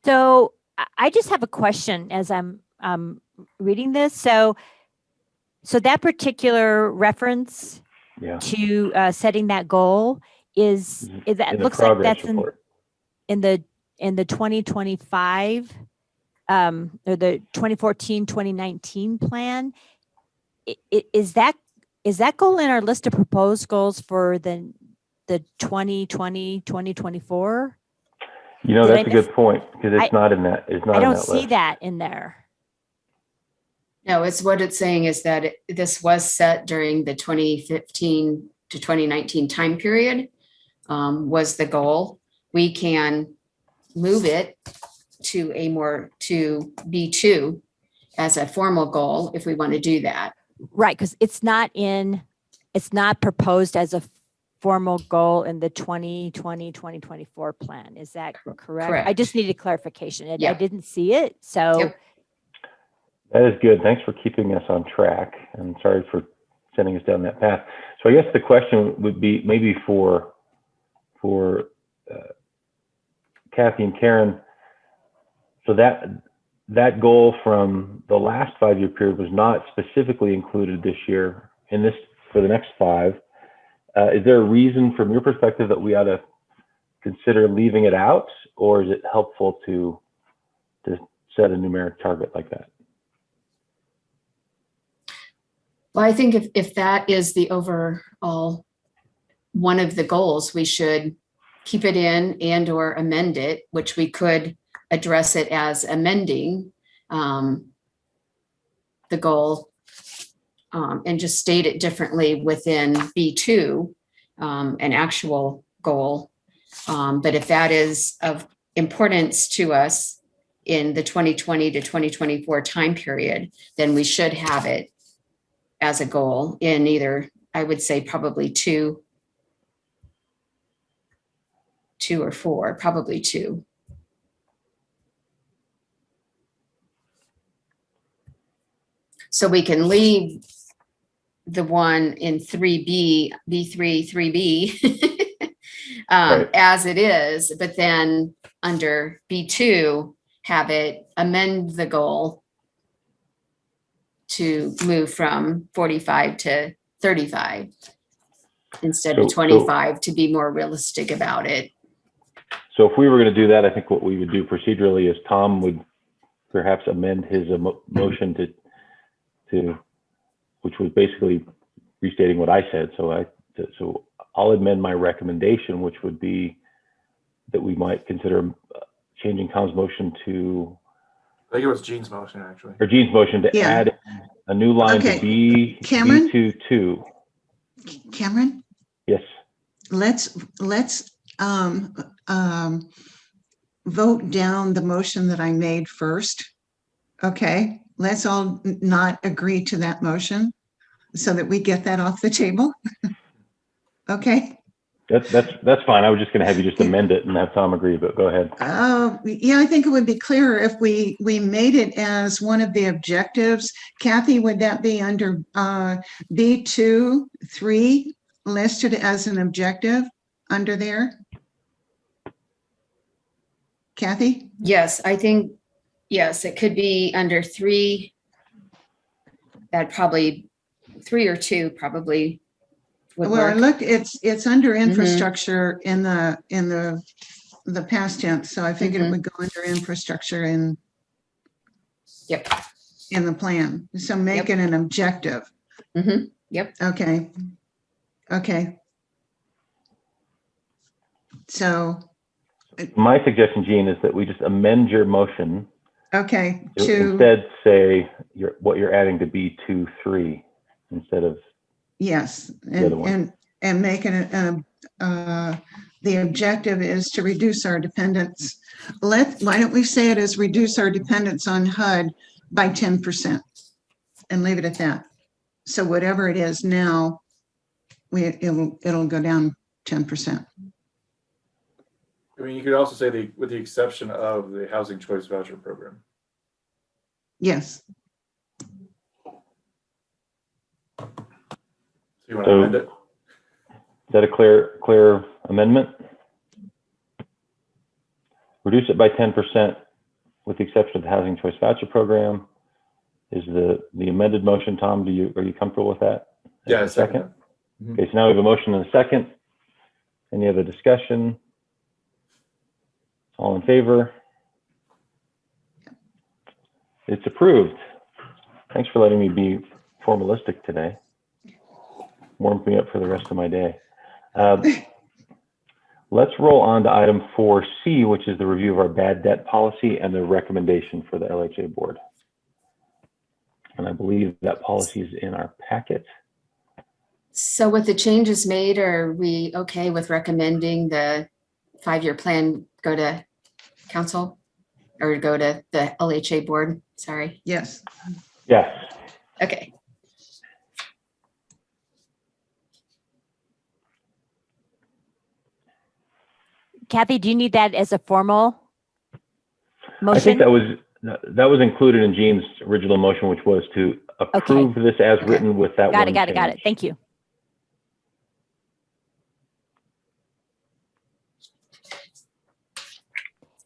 Speaker 7: So I just have a question as I'm reading this. So that particular reference to setting that goal is that
Speaker 1: in
Speaker 7: looks like that's in the 2025 or the 2014-2019 plan. Is that goal in our list of proposed goals for the 2020-2024?
Speaker 1: You know, that's a good point, because it's not in that. It's not.
Speaker 7: I don't see that in there.
Speaker 5: No, it's what it's saying is that this was set during the 2015 to 2019 time period, was the goal. We can move it to B2 as a formal goal if we want to do that.
Speaker 7: Right, because it's not proposed as a formal goal in the 2020-2024 plan. Is that correct?
Speaker 5: Correct.
Speaker 7: I just needed clarification.
Speaker 5: Yeah.
Speaker 7: I didn't see it, so.
Speaker 5: Yep.
Speaker 1: That is good. Thanks for keeping us on track, and sorry for sending us down that path. So I guess the question would be maybe for Kathy and Karen. So that goal from the last 5-year period was not specifically included this year in this for the next 5. Is there a reason from your perspective that we ought to consider leaving it out, or is it helpful to set a numeric target like that?
Speaker 5: Well, I think if that is the overall one of the goals, we should keep it in and or amend it, which we could address it as amending the goal and just state it differently within B2, an actual goal. But if that is importance to us in the 2020 to 2024 time period, then we should have it as a goal in either, I would say probably two or four, probably two. So we can leave the one in 3B, B3, 3B
Speaker 1: Right.
Speaker 5: as it is, but then under B2, have it amend the goal to move from 45 to 35 instead of
Speaker 1: So-
Speaker 5: 25 to be more realistic about it.
Speaker 1: So if we were going to do that, I think what we would do procedurally is Tom would perhaps amend his motion to, which was basically restating what I said. So I'll amend my recommendation, which would be that we might consider changing Tom's motion to,
Speaker 4: I think it was Gene's motion, actually.
Speaker 1: or Gene's motion to
Speaker 3: Yeah.
Speaker 1: add a new line
Speaker 3: Okay.
Speaker 1: to B,
Speaker 3: Cameron?
Speaker 1: B22.
Speaker 3: Cameron,
Speaker 1: Yes.
Speaker 3: let's vote down the motion that I made first. Okay, let's all not agree to that motion so that we get that off the table. Okay.
Speaker 1: That's fine. I was just going to have you just amend it and have Tom agree, but go ahead.
Speaker 3: Yeah, I think it would be clearer if we made it as one of the objectives. Kathy, would that be under B2, 3 listed as an objective under there? Kathy?
Speaker 5: Yes, I think, yes, it could be under 3. That probably 3 or 2 probably would
Speaker 3: Well, I
Speaker 5: work.
Speaker 3: looked, it's under infrastructure in the past tense, so I figured it would go under infrastructure in
Speaker 5: Yep.
Speaker 3: in the plan. So make it an objective.
Speaker 5: Yep.
Speaker 3: Okay. Okay. So,
Speaker 1: My suggestion, Gene, is that we just amend your motion
Speaker 3: okay,
Speaker 1: to
Speaker 3: to,
Speaker 1: instead say what you're adding to B23 instead of,
Speaker 3: yes,
Speaker 1: the other one.
Speaker 3: and make it, the objective is to reduce our dependence. Why don't we say it as reduce our dependence on HUD by 10% and leave it at that? So whatever it is now, it'll go down 10%.
Speaker 4: I mean, you could also say with the exception of the housing choice voucher program.
Speaker 3: Yes.
Speaker 4: So you want to amend it?
Speaker 1: Is that a clear amendment? Reduce it by 10% with the exception of the housing choice voucher program is the amended motion. Tom, are you comfortable with that?
Speaker 4: Yeah,
Speaker 1: As a second.
Speaker 4: Mhm.
Speaker 1: Okay, so now we have a motion and a second. Any other discussion? All in favor? It's approved. Thanks for letting me be formalistic today. Warmed me up for the rest of my day. Let's roll on to item 4C, which is the review of our bad debt policy and the recommendation for the LHA board. And I believe that policy is in our packet.
Speaker 5: So with the changes made, are we okay with recommending the 5-year plan go to council or go to the LHA board? Sorry.
Speaker 3: Yes.
Speaker 1: Yes.
Speaker 5: Okay.
Speaker 7: Kathy, do you need that as a formal
Speaker 1: I think
Speaker 7: motion?
Speaker 1: that was included in Gene's original motion, which was to approve this as written with that
Speaker 7: Got
Speaker 1: one
Speaker 7: it, got it, got it.
Speaker 1: change.
Speaker 7: Thank you.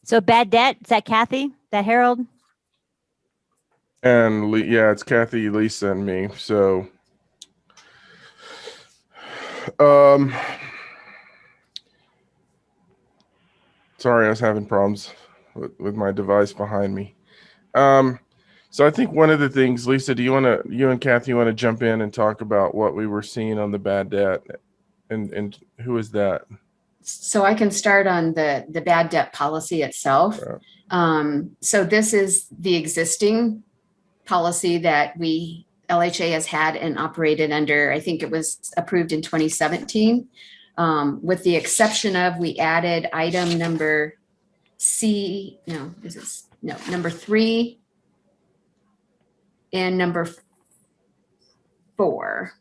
Speaker 7: So bad debt, is that Kathy? Is that Harold?
Speaker 6: And yeah, it's Kathy, Lisa, and me. So, sorry, I was having problems with my device behind me. So I think one of the things, Lisa, you and Kathy want to jump in and talk about what we were seeing on the bad debt, and who is that?
Speaker 5: So I can start on the bad debt policy itself. So this is the existing policy that LHA has had and operated under. I think it was approved in 2017, with the exception of we added item number C, no, number 3 and number 4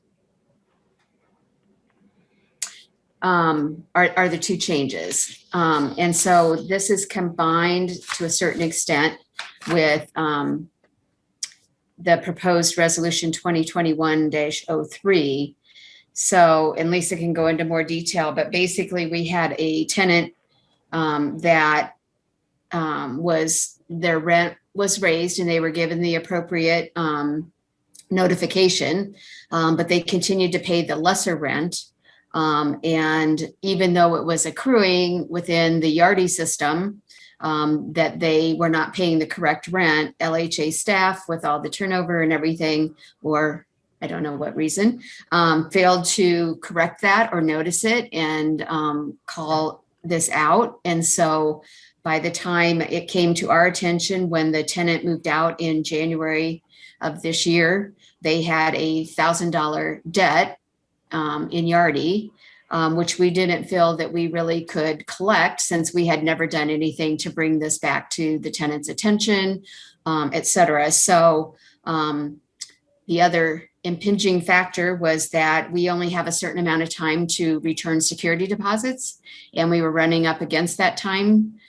Speaker 5: are the 2 changes. And so this is combined to a certain extent with the proposed resolution 2021-03. So, and Lisa can go into more detail, but basically we had a tenant that their rent was raised and they were given the appropriate notification, but they continued to pay the lesser rent. And even though it was accruing within the Yardi system, that they were not paying the correct rent, LHA staff, with all the turnover and everything, or I don't know what reason, failed to correct that or notice it and call this out. And so by the time it came to our attention, when the tenant moved out in January of this year, they had a $1,000 debt in Yardi, which we didn't feel that we really could collect since we had never done anything to bring this back to the tenant's attention, et cetera. So the other impinging factor was that we only have a certain amount of time to return security deposits, and we were running up against that time.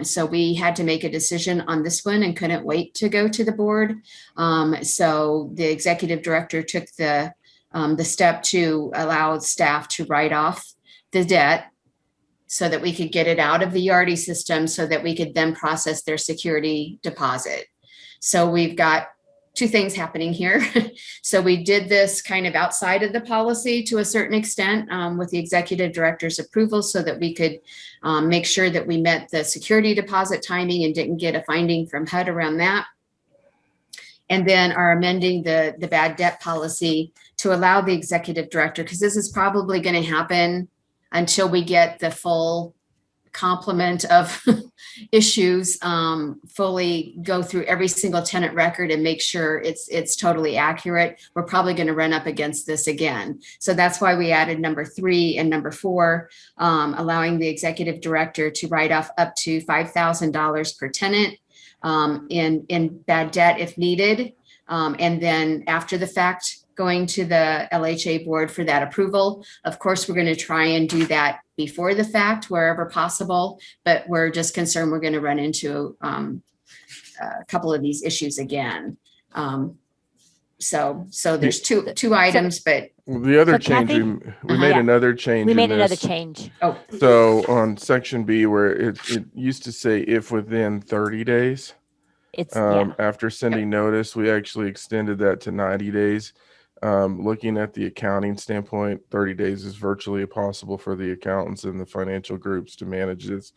Speaker 5: So we had to make a decision on this one and couldn't wait to go to the board. So the executive director took the step to allow staff to write off the debt so that we could get it out of the Yardi system so that we could then process their security deposit. So we've got 2 things happening here. So we did this kind of outside of the policy to a certain extent with the executive director's approval so that we could make sure that we met the security deposit timing and didn't get a finding from HUD around that. And then are amending the bad debt policy to allow the executive director, because this is probably going to happen until we get the full complement of issues, fully go through every single tenant record and make sure it's totally accurate. We're probably going to run up against this again. So that's why we added number 3 and number 4, allowing the executive director to write off up to $5,000 per tenant in bad debt if needed. And then after the fact, going to the LHA board for that approval. Of course, we're going to try and do that before the fact wherever possible, but we're just concerned we're going to run into a couple of these issues again. So there's two items, but
Speaker 6: The other
Speaker 7: So
Speaker 6: change,
Speaker 7: Kathy?
Speaker 6: we made
Speaker 7: Yeah.
Speaker 6: another change.
Speaker 7: We
Speaker 6: in
Speaker 7: made another
Speaker 6: this.
Speaker 7: change.
Speaker 5: oh,
Speaker 6: So on section B, where it used to say if within 30 days,
Speaker 7: It's, yeah,
Speaker 6: after sending notice, we actually extended that to 90 days. Looking at the accounting standpoint, 30 days is virtually impossible for the accountants and the financial groups to manage this.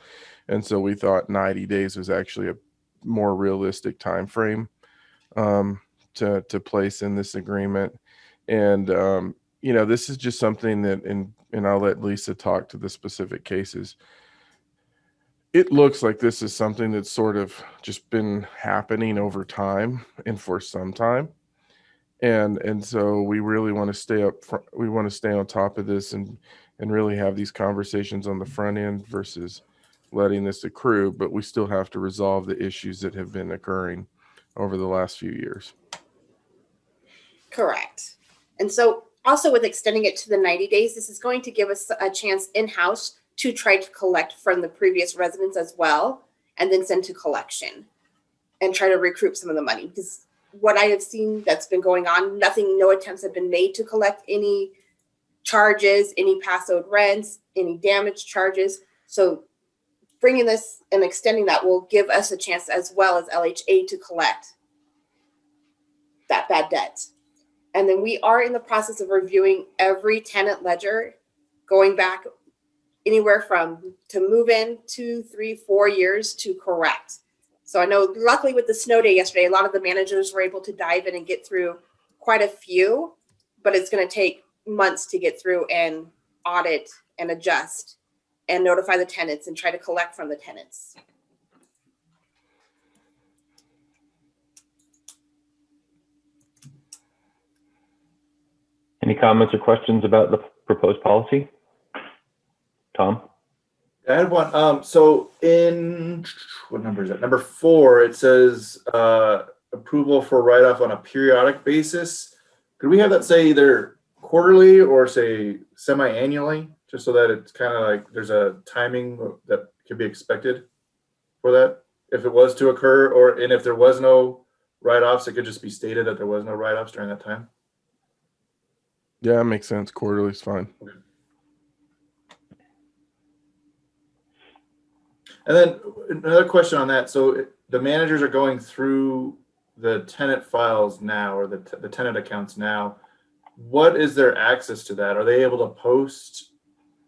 Speaker 6: And so we thought 90 days was actually a more realistic time frame to place in this agreement. And, this is just something that, and I'll let Lisa talk to the specific cases. It looks like this is something that's sort of just been happening over time and for some time. And so we really want to stay up front. We want to stay on top of this and really have these conversations on the front end versus letting this accrue, but we still have to resolve the issues that have been occurring over the last few years.
Speaker 8: Correct. And so also with extending it to the 90 days, this is going to give us a chance in-house to try to collect from the previous residents as well, and then send to collection and try to recoup some of the money. Because what I have seen that's been going on, no attempts have been made to collect any charges, any past owed rents, any damage charges. So bringing this and extending that will give us a chance as well as LHA to collect that bad debt. And then we are in the process of reviewing every tenant ledger, going back anywhere from to move in 2, 3, 4 years to correct. So I know luckily with the snow day yesterday, a lot of the managers were able to dive in and get through quite a few, but it's going to take months to get through and audit and adjust and notify the tenants and try to collect from the tenants.
Speaker 1: Any comments or questions about the proposed policy? Tom?
Speaker 4: I had one. So in what number is that? Number 4, it says approval for write-off on a periodic basis. Could we have that say either quarterly or say semi-annually, just so that it's kind of like there's a timing that could be expected for that if it was to occur, and if there was no write-offs, it could just be stated that there was no write-offs during that time.
Speaker 6: Yeah, that makes sense. Quarterly is fine.
Speaker 4: And then another question on that. So the managers are going through the tenant files now, or the tenant accounts now. What is their access to that? Are they able to post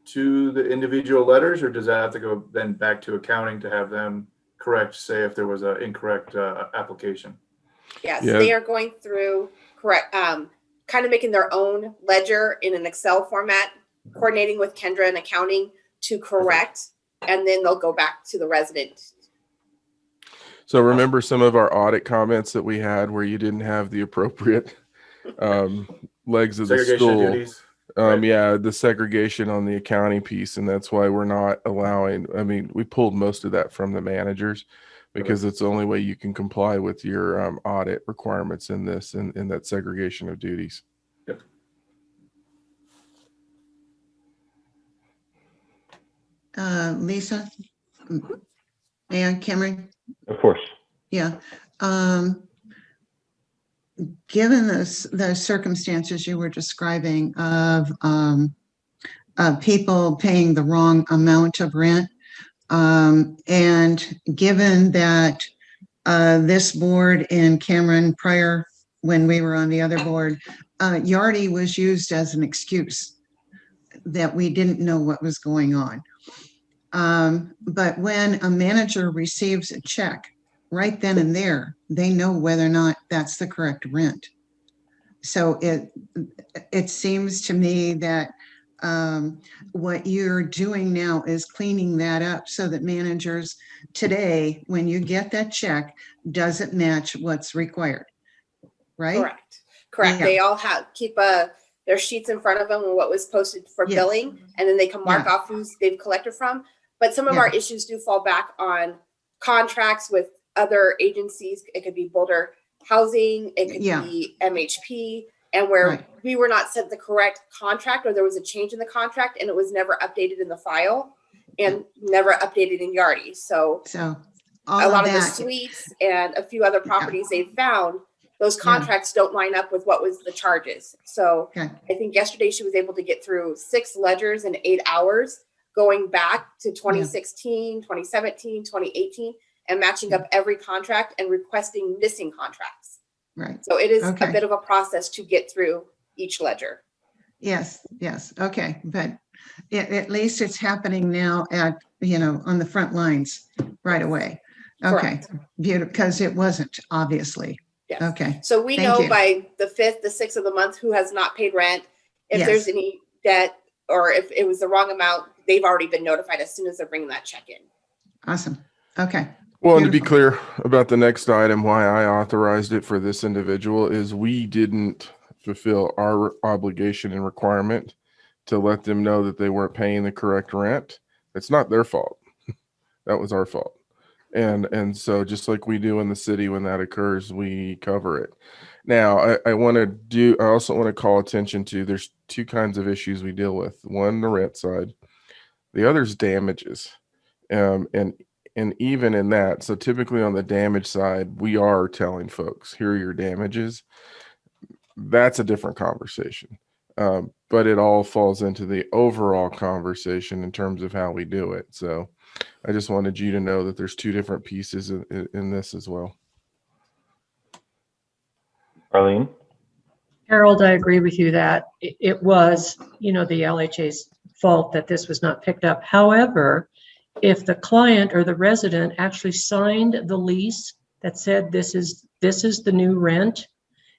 Speaker 4: to the individual letters, or does that have to go then back to accounting to have them correct, say if there was an incorrect application?
Speaker 8: Yes,
Speaker 6: Yeah.
Speaker 8: they are going through correct, kind of making their own ledger in an Excel format, coordinating with Kendra and accounting to correct, and then they'll go back to the resident.
Speaker 6: So remember some of our audit comments that we had where you didn't have the appropriate legs of the
Speaker 4: Segregation of
Speaker 6: stool.
Speaker 4: duties. Right.
Speaker 6: Yeah, the segregation on the accounting piece, and that's why we're not allowing. I mean, we pulled most of that from the managers because it's the only way you can comply with your audit requirements in this and in that segregation of duties.
Speaker 4: Yep.
Speaker 3: Lisa, and Cameron,
Speaker 1: Of course.
Speaker 3: yeah. Given the circumstances you were describing of people paying the wrong amount of rent, and given that this board and Cameron prior, when we were on the other board, Yardy was used as an excuse that we didn't know what was going on. But when a manager receives a check, right then and there, they know whether or not that's the correct rent. So it seems to me that what you're doing now is cleaning that up so that managers today, when you get that check, doesn't match what's required, right?
Speaker 8: Correct.
Speaker 3: Yeah.
Speaker 8: They all keep their sheets in front of them and what was posted for
Speaker 3: Yes.
Speaker 8: billing, and then they can mark
Speaker 3: Yeah.
Speaker 8: off who's they've collected from. But some of
Speaker 3: Yeah.
Speaker 8: our issues do fall back on contracts with other agencies. It could be Boulder Housing, it could
Speaker 3: Yeah.
Speaker 8: be MHP, and where
Speaker 3: Right.
Speaker 8: we were not sent the correct contract, or there was a change in the contract and it was never updated in the file and never updated in Yardy. So
Speaker 3: all
Speaker 8: a lot of the
Speaker 3: that,
Speaker 8: suites and a few other properties they've found, those
Speaker 3: Yeah.
Speaker 8: contracts don't line up with what was the charges. So
Speaker 3: okay.
Speaker 8: I think yesterday she was able to get through 6 ledgers in 8 hours, going back to 2016, 2017, 2018, and matching up every contract and requesting missing contracts.
Speaker 3: Right.
Speaker 8: So it is
Speaker 3: Okay.
Speaker 8: a bit of a process to get through each ledger.
Speaker 3: Yes. Okay. But at least it's happening now on the front lines right away. Okay.
Speaker 8: Correct.
Speaker 3: Beautiful. Because it wasn't, obviously.
Speaker 8: Yes.
Speaker 3: Okay.
Speaker 8: So we
Speaker 3: Thank
Speaker 8: know
Speaker 3: you.
Speaker 8: by the 5th, the 6th of the month who has not paid rent. If
Speaker 3: Yes.
Speaker 8: there's any debt or if it was the wrong amount, they've already been notified as soon as they're bringing that check in.
Speaker 3: Awesome. Okay.
Speaker 6: Well, and to be
Speaker 3: Beautiful.
Speaker 6: clear about the next item, why I authorized it for this individual is we didn't fulfill our obligation and requirement to let them know that they weren't paying the correct rent. It's not their fault. That was our fault. And so just like we do in the city, when that occurs, we cover it. Now, I also want to call attention to, there's 2 kinds of issues we deal with. One, the rent side. The other is damages. And even in that, so typically on the damage side, we are telling folks, here are your damages. That's a different conversation. But it all falls into the overall conversation in terms of how we do it. So I just wanted you to know that there's 2 different pieces in this as well.
Speaker 1: Arlene?
Speaker 2: Harold, I agree with you that it was, the LHA's fault that this was not picked up. However, if the client or the resident actually signed the lease that said this is the new rent,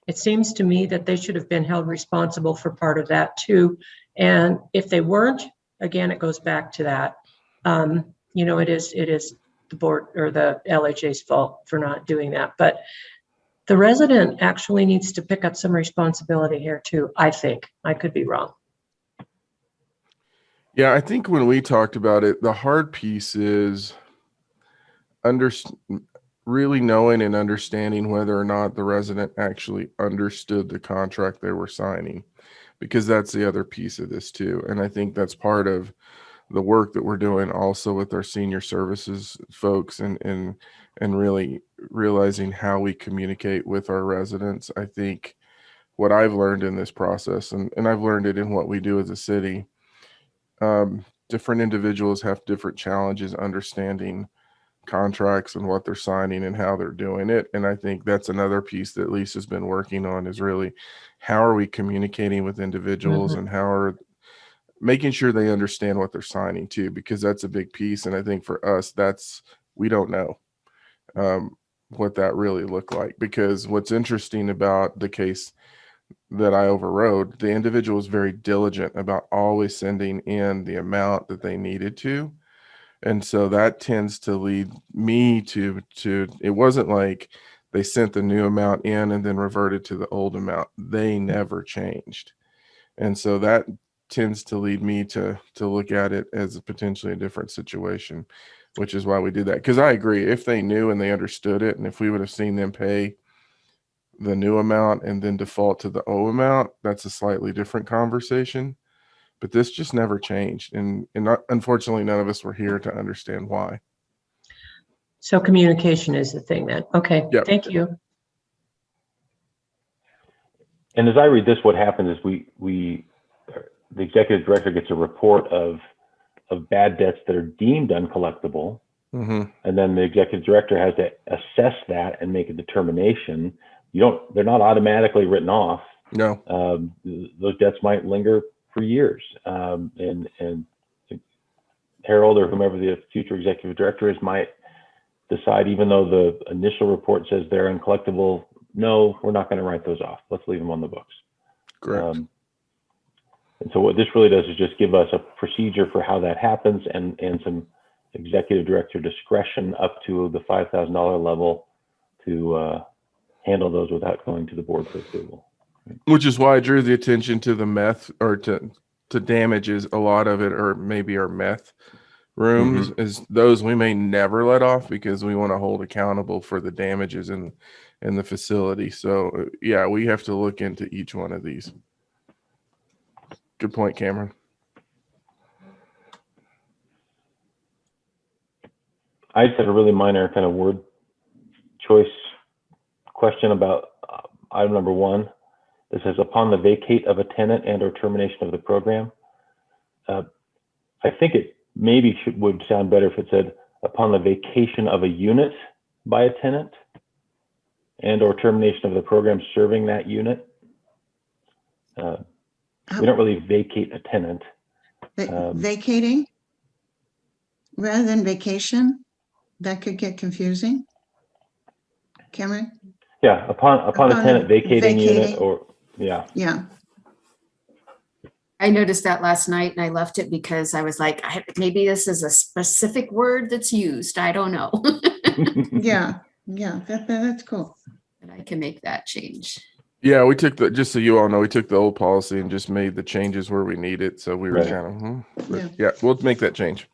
Speaker 2: it seems to me that they should have been held responsible for part of that too. And if they weren't, again, it goes back to that. It is the board or the LHA's fault for not doing that. But the resident actually needs to pick up some responsibility here too, I think. I could be wrong.
Speaker 6: Yeah, I think when we talked about it, the hard piece is really knowing and understanding whether or not the resident actually understood the contract they were signing, because that's the other piece of this too. And I think that's part of the work that we're doing also with our senior services folks, and really realizing how we communicate with our residents. I think what I've learned in this process, and I've learned it in what we do as a city, different individuals have different challenges understanding contracts and what they're signing and how they're doing it. And I think that's another piece that Lisa's been working on, is really how are we communicating with individuals and how are making sure they understand what they're signing too, because that's a big piece. And I think for us, we don't know what that really looked like, because what's interesting about the case that I overrode, the individual was very diligent about always sending in the amount that they needed to. And so that tends to lead me to it wasn't like they sent the new amount in and then reverted to the old amount. They never changed. And so that tends to lead me to look at it as potentially a different situation, which is why we did that. Because I agree, if they knew and they understood it, and if we would have seen them pay the new amount and then default to the old amount, that's a slightly different conversation. But this just never changed. And unfortunately, none of us were here to understand why.
Speaker 2: So communication is the thing then. Okay,
Speaker 6: Yep.
Speaker 2: thank you.
Speaker 1: And as I read this, what happens is the executive director gets a report of bad debts that are deemed uncollectible.
Speaker 6: Mm-hmm.
Speaker 1: And then the executive director has to assess that and make a determination. They're not automatically written off.
Speaker 6: No.
Speaker 1: Those debts might linger for years. And Harold or whomever the future executive director is might decide, even though the initial report says they're uncollectible, no, we're not going to write those off. Let's leave them on the books.
Speaker 6: Correct.
Speaker 1: And so what this really does is just give us a procedure for how that happens, and some executive director discretion up to the $5,000 level to handle those without going to the board for approval.
Speaker 6: Which is why I drew the attention to the meth, or to damages. A lot of it, or maybe our meth rooms, is those we may never let off, because we want to hold accountable for the damages in the facility. So yeah, we have to look into each one of these. Good point, Cameron.
Speaker 1: I just had a really minor kind of word choice question about item number 1. This says, upon the vacate of a tenant and or termination of the program. I think it maybe would sound better if it said, upon the vacation of a unit by a tenant and or termination of the program serving that unit. We don't really vacate a tenant.
Speaker 3: Vacating rather than vacation, that could get confusing. Cameron?
Speaker 1: Yeah, upon a tenant vacating unit, or yeah.
Speaker 3: Yeah.
Speaker 5: I noticed that last night and I left it because I was like, maybe this is a specific word that's used. I don't know.
Speaker 3: Yeah. That's cool.
Speaker 5: But I can make that change.
Speaker 6: Yeah, we took just so you all know, we took the old policy and just made the changes where we need it. So we were
Speaker 1: Right.
Speaker 6: kind of, yeah, we'll make that change.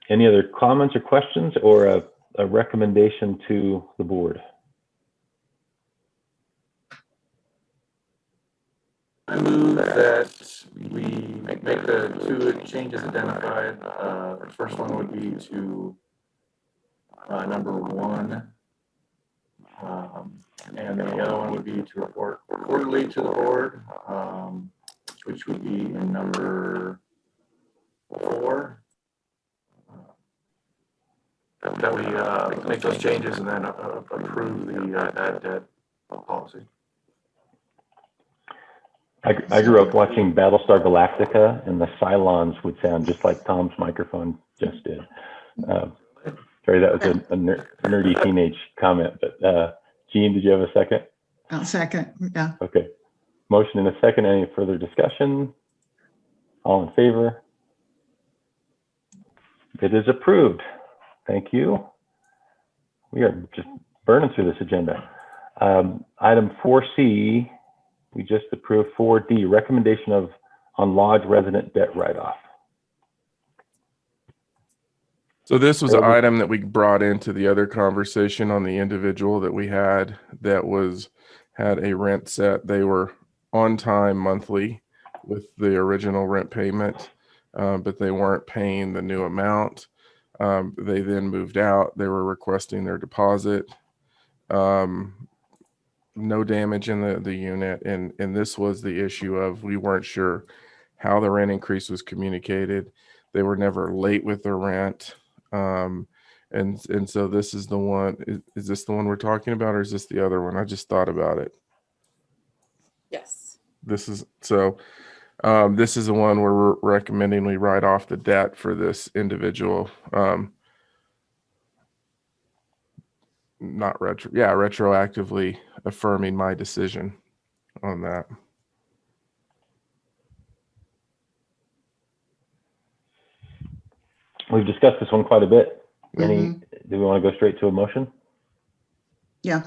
Speaker 1: Any other comments or questions, or a recommendation to the board?
Speaker 4: I move that we make the 2 changes identified. The first one would be to number 1. And the other one would be to report quarterly to the board, which would be in number 4. That we make those changes and then approve the bad debt policy.
Speaker 1: I grew up watching Battlestar Galactica, and the Cylons would sound just like Tom's microphone just did. Sorry, that was a nerdy teenage comment, but Jean, did you have a second?
Speaker 3: I'll second. Yeah.
Speaker 1: Okay. Motion and a second. Any further discussion? All in favor? It is approved. Thank you. We are just burning through this agenda. Item 4C, we just approved. 4D, recommendation of on lodge resident debt write-off.
Speaker 6: So this was an
Speaker 1: Over.
Speaker 6: item that we brought into the other conversation on the individual that we had that had a rent set. They were on time monthly with the original rent payment, but they weren't paying the new amount. They then moved out. They were requesting their deposit. No damage in the unit. And this was the issue of, we weren't sure how the rent increase was communicated. They were never late with their rent. And so this is the one, is this the one we're talking about, or is this the other one? I just thought about it.
Speaker 8: Yes.
Speaker 6: This is the one where we're recommending we write off the debt for this individual. Retroactively affirming my decision on that.
Speaker 1: We've discussed this one quite a bit. Do
Speaker 3: Mhm.
Speaker 1: we want to go straight to a motion?
Speaker 3: Yeah.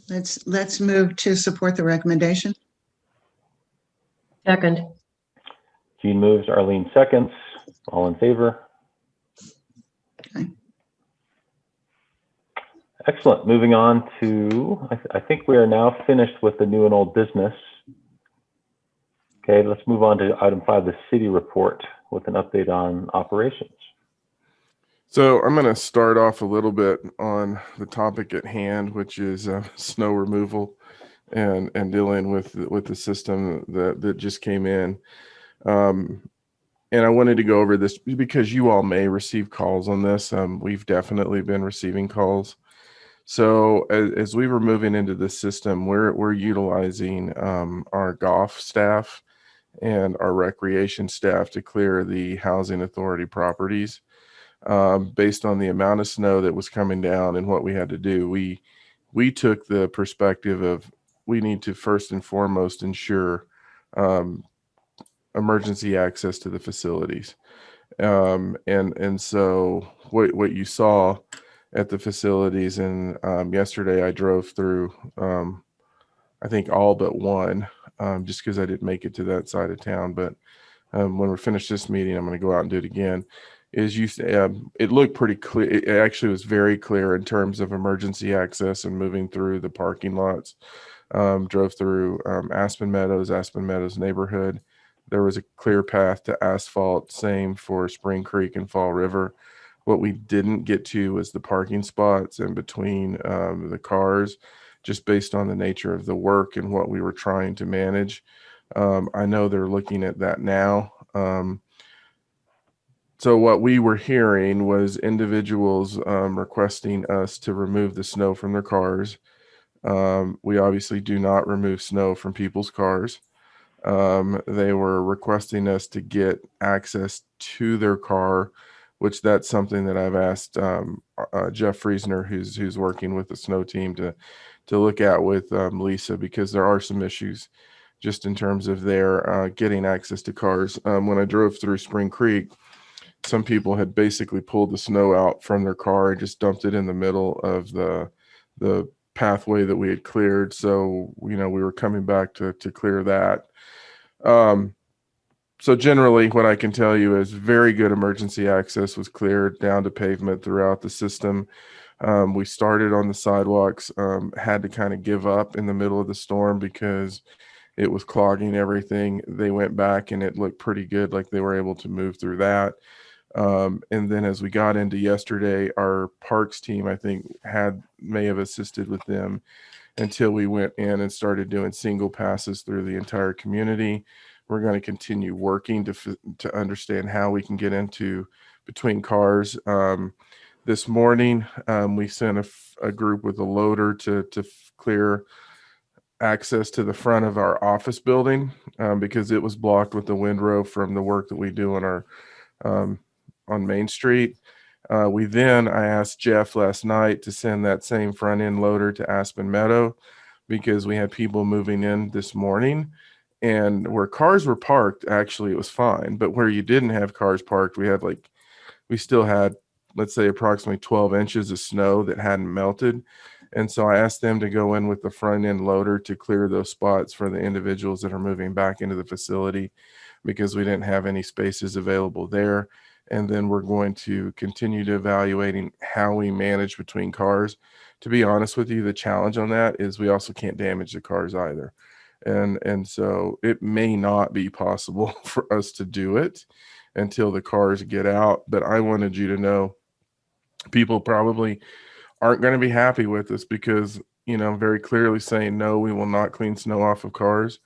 Speaker 3: Let's move to support the recommendation.
Speaker 2: Second.
Speaker 1: Jean moves, Arlene seconds. All in favor?
Speaker 3: Okay.
Speaker 1: Excellent. Moving on to, I think we are now finished with the new and old business. Okay, let's move on to item 5, the city report, with an update on operations.
Speaker 6: So I'm going to start off a little bit on the topic at hand, which is snow removal and dealing with the system that just came in. And I wanted to go over this because you all may receive calls on this. We've definitely been receiving calls. So as we were moving into this system, we're utilizing our golf staff and our recreation staff to clear the housing authority properties. Based on the amount of snow that was coming down and what we had to do, we took the perspective of, we need to first and foremost ensure emergency access to the facilities. And so what you saw at the facilities, and yesterday I drove through I think all but one, just because I didn't make it to that side of town. But when we're finished this meeting, I'm going to go out and do it again. It looked pretty clear. It actually was very clear in terms of emergency access and moving through the parking lots. Drove through Aspen Meadows neighborhood. There was a clear path to asphalt, same for Spring Creek and Fall River. What we didn't get to was the parking spots in between the cars, just based on the nature of the work and what we were trying to manage. I know they're looking at that now. So what we were hearing was individuals requesting us to remove the snow from their cars. We obviously do not remove snow from people's cars. They were requesting us to get access to their car, which that's something that I've asked Jeff Friesner, who's working with the snow team, to look at with Lisa, because there are some issues just in terms of their getting access to cars. When I drove through Spring Creek, some people had basically pulled the snow out from their car and just dumped it in the middle of the pathway that we had cleared. So, we were coming back to clear that. So generally what I can tell you is very good emergency access was cleared down to pavement throughout the system. We started on the sidewalks, had to kind of give up in the middle of the storm because it was clogging everything. They went back and it looked pretty good, like they were able to move through that. And then as we got into yesterday, our parks team, I think, may have assisted with them until we went in and started doing single passes through the entire community. We're going to continue working to understand how we can get into between cars. This morning, we sent a group with a loader to clear access to the front of our office building because it was blocked with the windrow from the work that we do on our on Main Street. I asked Jeff last night to send that same front end loader to Aspen Meadow because we had people moving in this morning, and where cars were parked, actually it was fine. But where you didn't have cars parked, we still had, let's say, approximately 12 inches of snow that hadn't melted. And so I asked them to go in with the front end loader to clear those spots for the individuals that are moving back into the facility, because we didn't have any spaces available there. And then we're going to continue to evaluating how we manage between cars. To be honest with you, the challenge on that is we also can't damage the cars either. And so it may not be possible for us to do it until the cars get out. But I wanted you to know people probably aren't going to be happy with us because, very clearly saying, no, we will not clean snow off of cars.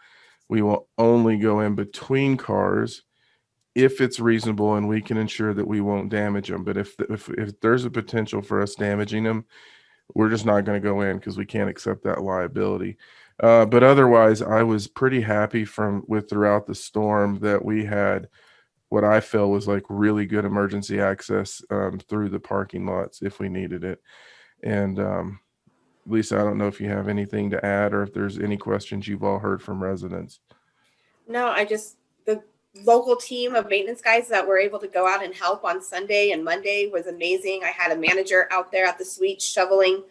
Speaker 6: We will only go in between cars if it's reasonable and we can ensure that we won't damage them. But if there's a potential for us damaging them, we're just not going to go in because we can't accept that liability. But otherwise, I was pretty happy with throughout the storm that we had what I felt was like really good emergency access through the parking lots if we needed it. And Lisa, I don't know if you have anything to add or if there's any questions you've all heard from residents.
Speaker 8: No, the local team of maintenance guys that were able to go out and help on Sunday and Monday was amazing. I had a manager out there at the suite shoveling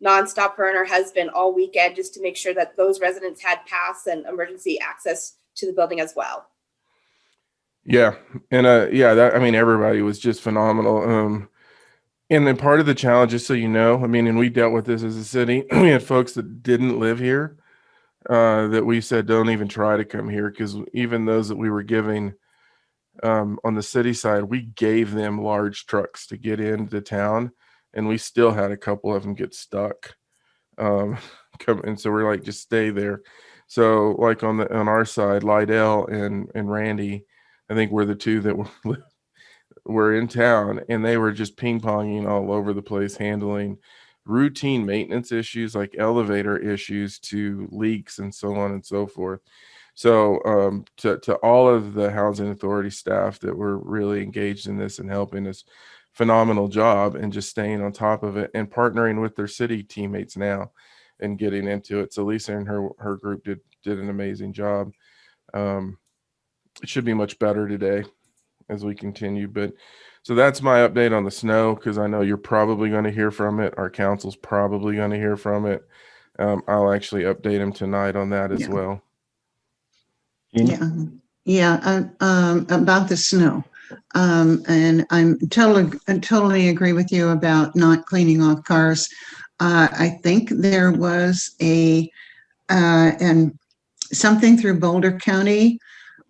Speaker 8: nonstop, her and her husband, all weekend, just to make sure that those residents had pass and emergency access to the building as well.
Speaker 6: Yeah. And everybody was just phenomenal. And then part of the challenge, just so you know, and we dealt with this as a city, we had folks that didn't live here that we said, don't even try to come here, because even those that we were giving on the city side, we gave them large trucks to get into town, and we still had a couple of them get stuck. And so we're like, just stay there. So like on our side, Lydell and Randy, I think we're the two that were in town, and they were just ping-ponging all over the place, handling routine maintenance issues like elevator issues to leaks and so on and so forth. So to all of the housing authority staff that were really engaged in this and helping us, phenomenal job, and just staying on top of it and partnering with their city teammates now and getting into it. So Lisa and her group did an amazing job. It should be much better today as we continue. But so that's my update on the snow, because I know you're probably going to hear from it. Our council's probably going to hear from it. I'll actually update them tonight on that as well.
Speaker 3: Yeah. About the snow. And I totally agree with you about not cleaning off cars. I think there was and something through Boulder County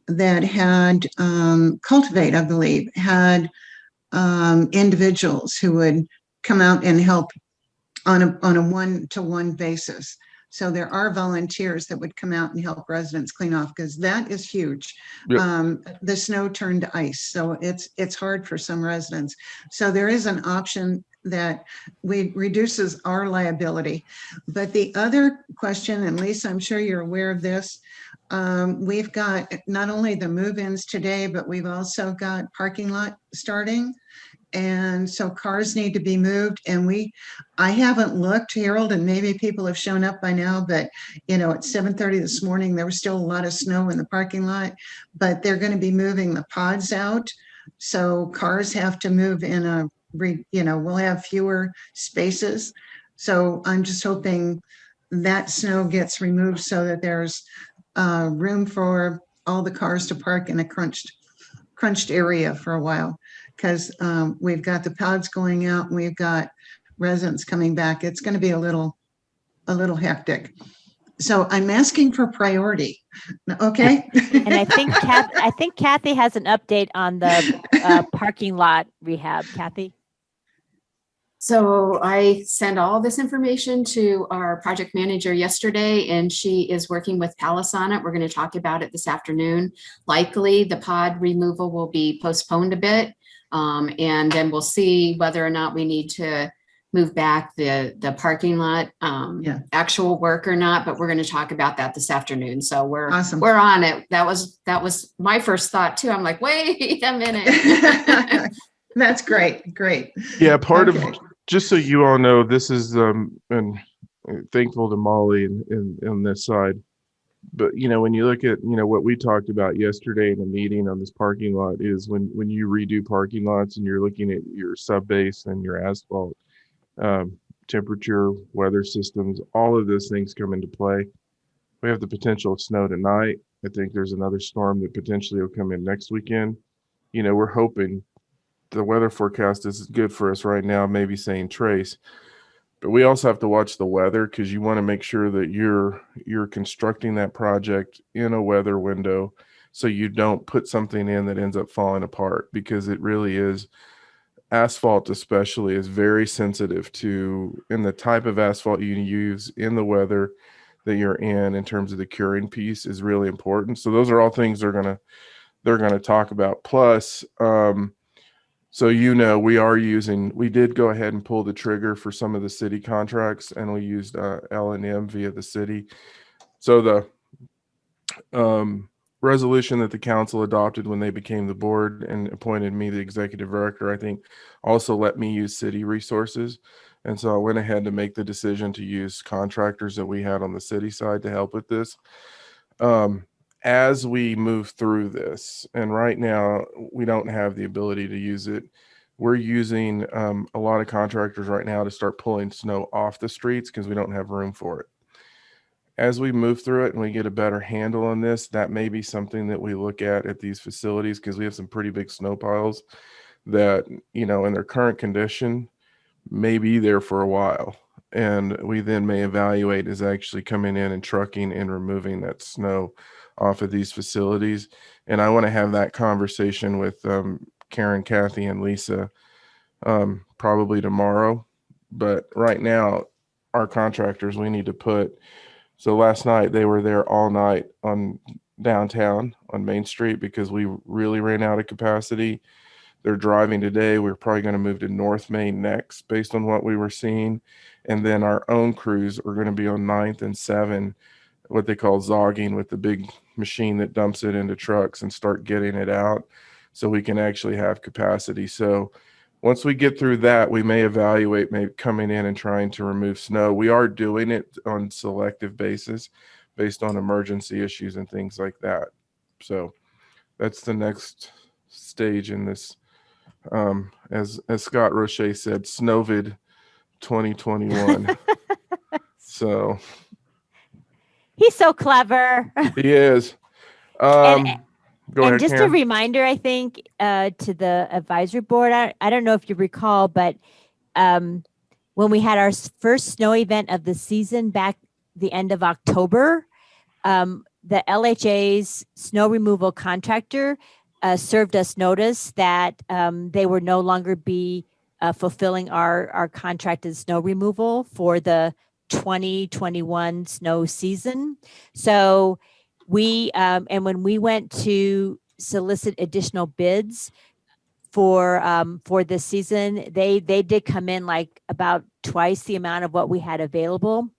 Speaker 3: that had Cultivate, I believe, had individuals who would come out and help on a one-to-one basis. So there are volunteers that would come out and help residents clean off, because that is huge. Yep. The snow turned to ice, so it's hard for some residents. So there is an option that reduces our liability. But the other question, and Lisa, I'm sure you're aware of this, we've got not only the move-ins today, but we've also got parking lot starting. And so cars need to be moved. And I haven't looked, Harold, and maybe people have shown up by now, but at 7:30 this morning, there was still a lot of snow in the parking lot, but they're going to be moving the pods out. So cars have to move in we'll have fewer spaces. So I'm just hoping that snow gets removed so that there's room for all the cars to park in a crunched area for a while, because we've got the pods going out and we've got residents coming back. It's going to be a little hectic. So I'm asking for priority. Okay.
Speaker 7: And I think Kathy has an update on the parking lot rehab. Kathy.
Speaker 5: So I sent all this information to our project manager yesterday, and she is working with Palace on it. We're going to talk about it this afternoon. Likely the pod removal will be postponed a bit. And then we'll see whether or not we need to move back the parking lot actual work or not, but we're going to talk about that this afternoon. So we're on it. That was my first thought too. I'm like, wait a minute.
Speaker 3: That's great.
Speaker 6: Yeah, part of, just so you all know, this is and thankful to Molly and this side. But when you look at what we talked about yesterday in the meeting on this parking lot is when you redo parking lots and you're looking at your sub base and your asphalt, temperature, weather systems, all of those things come into play. We have the potential of snow tonight. I think there's another storm that potentially will come in next weekend. You know, we're hoping the weather forecast is good for us right now, maybe saying trace. But we also have to watch the weather because you want to make sure that you're constructing that project in a weather window so you don't put something in that ends up falling apart, because it really is, asphalt especially is very sensitive to, in the type of asphalt you use, in the weather that you're in terms of the curing piece is really important. So those are all things they're gonna talk about. Plus, so, you know, we did go ahead and pull the trigger for some of the city contracts, and we used L&M via the city. So the resolution that the council adopted when they became the board and appointed me the executive director, I think also let me use city resources. And so I went ahead to make the decision to use contractors that we had on the city side to help with this. As we move through this, and right now we don't have the ability to use it, we're using a lot of contractors right now to start pulling snow off the streets because we don't have room for it. As we move through it and we get a better handle on this, that may be something that we look at these facilities, because we have some pretty big snow piles that, you know, in their current condition may be there for a while. And we then may evaluate is actually coming in and trucking and removing that snow off of these facilities. And I want to have that conversation with Karen, Kathy, and Lisa probably tomorrow. But right now, our contractors, we need to put, so last night they were there all night on downtown on Main Street because we really ran out of capacity. They're driving today. We're probably going to move to North Main next based on what we were seeing. And then our own crews are going to be on 9th and 7, what they call zogging, with the big machine that dumps it into trucks and start getting it out so we can actually have capacity. So once we get through that, we may evaluate maybe coming in and trying to remove snow. We are doing it on selective basis based on emergency issues and things like that. So that's the next stage in this. As Scott Roche said, Snowvid 2021. So
Speaker 7: He's so clever.
Speaker 6: he is.
Speaker 7: And
Speaker 6: Go ahead,
Speaker 7: just
Speaker 6: Karen.
Speaker 7: a reminder, I think, to the advisory board, I don't know if you recall, but when we had our first snow event of the season back the end of October, the LHA's snow removal contractor served us notice that they would no longer be fulfilling our contracted snow removal for the 2021 snow season. So we, and when we went to solicit additional bids for this season, they did come in like about twice the amount of what we had available.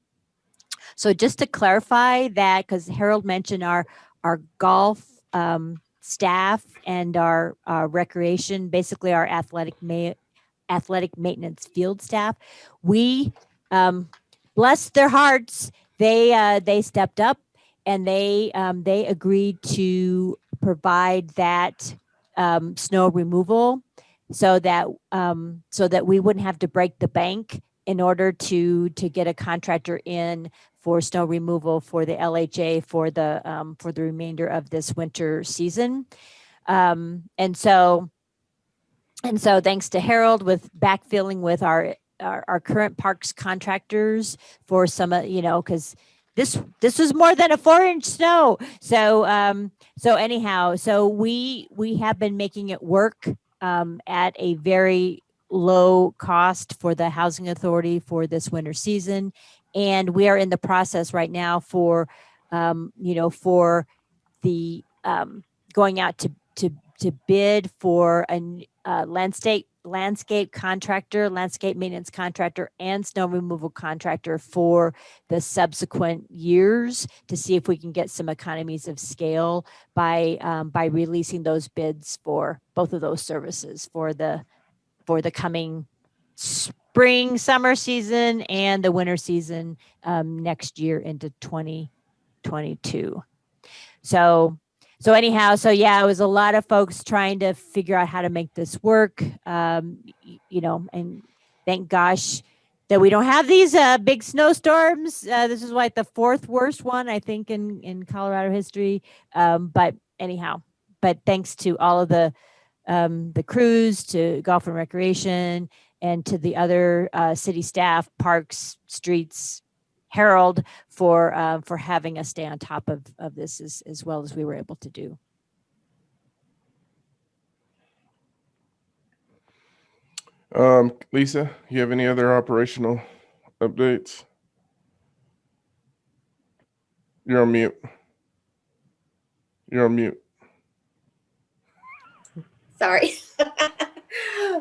Speaker 7: So just to clarify that, because Harold mentioned our golf staff and our recreation, basically our athletic maintenance field staff, we bless their hearts, they stepped up and they agreed to provide that snow removal so that we wouldn't have to break the bank in order to get a contractor in for snow removal for the LHA for the remainder of this winter season. And so thanks to Harold with backfilling with our current parks contractors for some, because this was more than a 4-inch snow. So anyhow, so we have been making it work at a very low cost for the housing authority for this winter season. And we are in the process right now for for the going out to bid for a landscape contractor, landscape maintenance contractor, and snow removal contractor for the subsequent years to see if we can get some economies of scale by releasing those bids for both of those services for the coming spring, summer season and the winter season next year into 2022. So anyhow, so yeah, it was a lot of folks trying to figure out how to make this work, and thank gosh, that we don't have these big snowstorms. This is like the fourth worst one, I think, in Colorado history. But anyhow, but thanks to all of the crews, to Golf and Recreation, and to the other city staff, parks, streets, Harold, for having us stay on top of this as well as we were able to do.
Speaker 6: Lisa, you have any other operational updates? You're on mute. You're on mute.
Speaker 8: Sorry.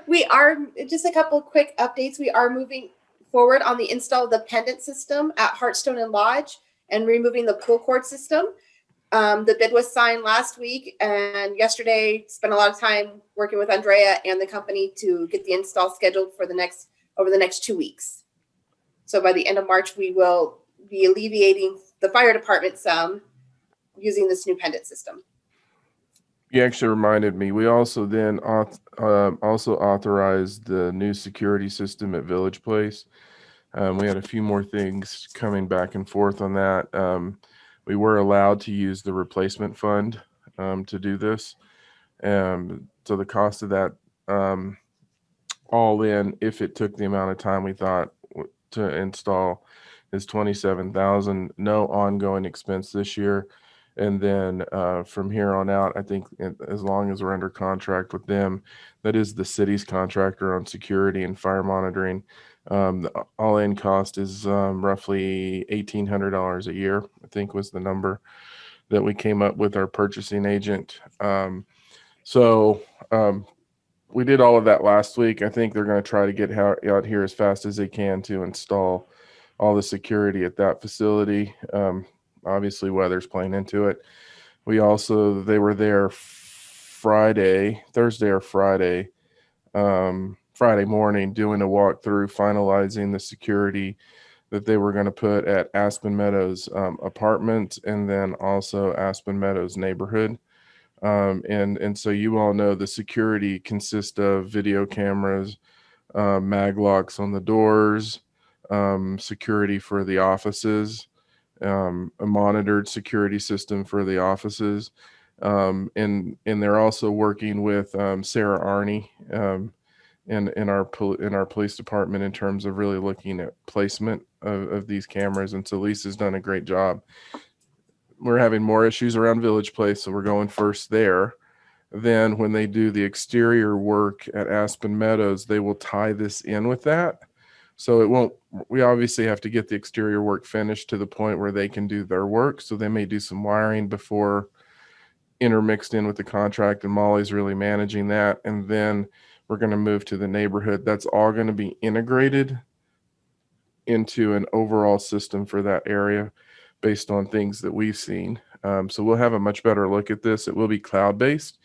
Speaker 8: We are, just a couple of quick updates. We are moving forward on the install of the pendant system at Hearthstone and Lodge and removing the pull cord system. The bid was signed last week, and yesterday spent a lot of time working with Andrea and the company to get the install scheduled for over the next 2 weeks. So by the end of March, we will be alleviating the fire department some using this new pendant system.
Speaker 6: You actually reminded me. We also then also authorized the new security system at Village Place. We had a few more things coming back and forth on that. We were allowed to use the replacement fund to do this. So the cost of that all in, if it took the amount of time we thought to install, is $27,000. No ongoing expense this year. And then from here on out, I think as long as we're under contract with them, that is the city's contractor on security and fire monitoring. The all-in cost is roughly $1,800 a year, I think was the number that we came up with our purchasing agent. So we did all of that last week. I think they're going to try to get out here as fast as they can to install all the security at that facility. Obviously, weather's playing into it. They were there Thursday or Friday morning doing a walkthrough, finalizing the security that they were going to put at Aspen Meadows apartment and then also Aspen Meadows neighborhood. And so you all know the security consists of video cameras, mag locks on the doors, security for the offices, a monitored security system for the offices. And they're also working with Sarah Arney in our police department in terms of really looking at placement of these cameras. And so Lisa's done a great job. We're having more issues around Village Place, so we're going first there. Then when they do the exterior work at Aspen Meadows, they will tie this in with that. So we obviously have to get the exterior work finished to the point where they can do their work. So they may do some wiring before intermixed in with the contract, and Molly's really managing that. And then we're going to move to the neighborhood. That's all going to be integrated into an overall system for that area based on things that we've seen. So we'll have a much better look at this. It will be cloud-based,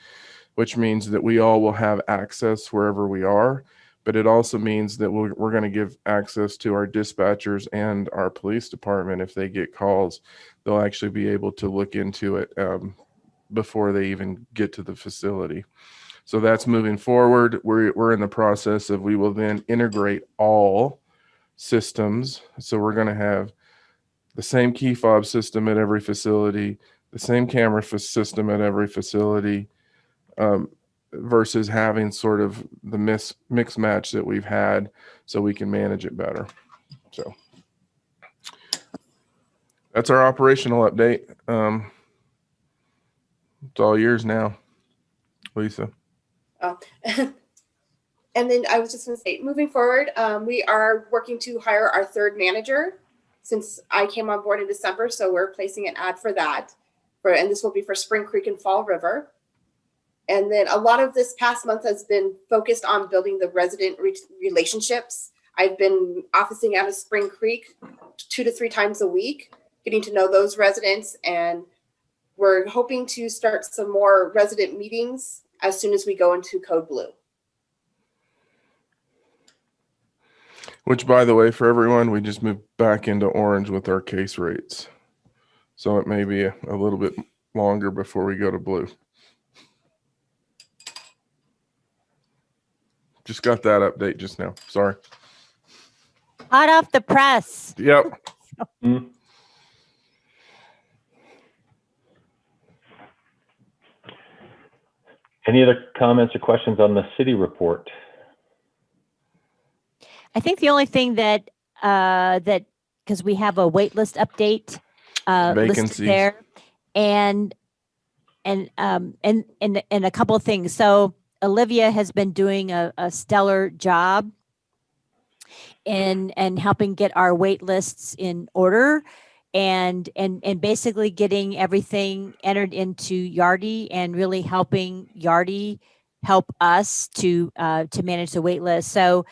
Speaker 6: which means that we all will have access wherever we are. But it also means that we're going to give access to our dispatchers and our police department. If they get calls, they'll actually be able to look into it before they even get to the facility. So that's moving forward. We're in the process of, we will then integrate all systems. So we're going to have the same key fob system at every facility, the same camera system at every facility, versus having sort of the mix match that we've had, so we can manage it better. So that's our operational update. It's all yours now, Lisa.
Speaker 8: Oh. And then I was just going to say, moving forward, we are working to hire our third manager since I came on board in December. So we're placing an ad for that. And this will be for Spring Creek and Fall River. And then a lot of this past month has been focused on building the resident relationships. I've been officing out of Spring Creek 2 to 3 times a week, getting to know those residents. And we're hoping to start some more resident meetings as soon as we go into Code Blue.
Speaker 6: Which, by the way, for everyone, we just moved back into orange with our case rates. So it may be a little bit longer before we go to blue. Just got that update just now. Sorry.
Speaker 7: Hot off the press.
Speaker 6: Yep.
Speaker 1: Mm. Any other comments or questions on the city report?
Speaker 7: I think the only thing that because we have a waitlist update listed
Speaker 6: Vacancies.
Speaker 7: there, and a couple of things. So Olivia has been doing a stellar job in helping get our wait lists in order, and basically getting everything entered into Yardi and really helping Yardi help us to manage the wait list. So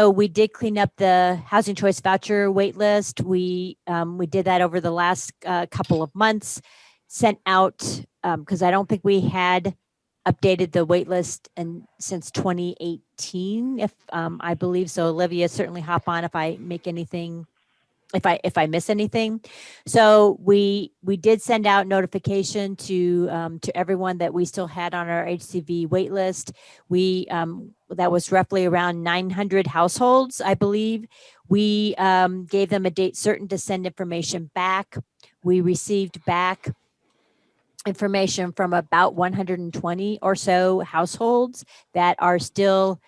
Speaker 7: we did clean up the housing choice voucher wait list. We did that over the last couple of months, sent out because I don't think we had updated the wait list since 2018, if I believe so. Olivia, certainly hop on if I make anything, if I miss anything. So we did send out notification to everyone that we still had on our HCV wait list. We that was roughly around 900 households, I believe. We gave them a date certain to send information back. We received back information from about 120 or so households that are still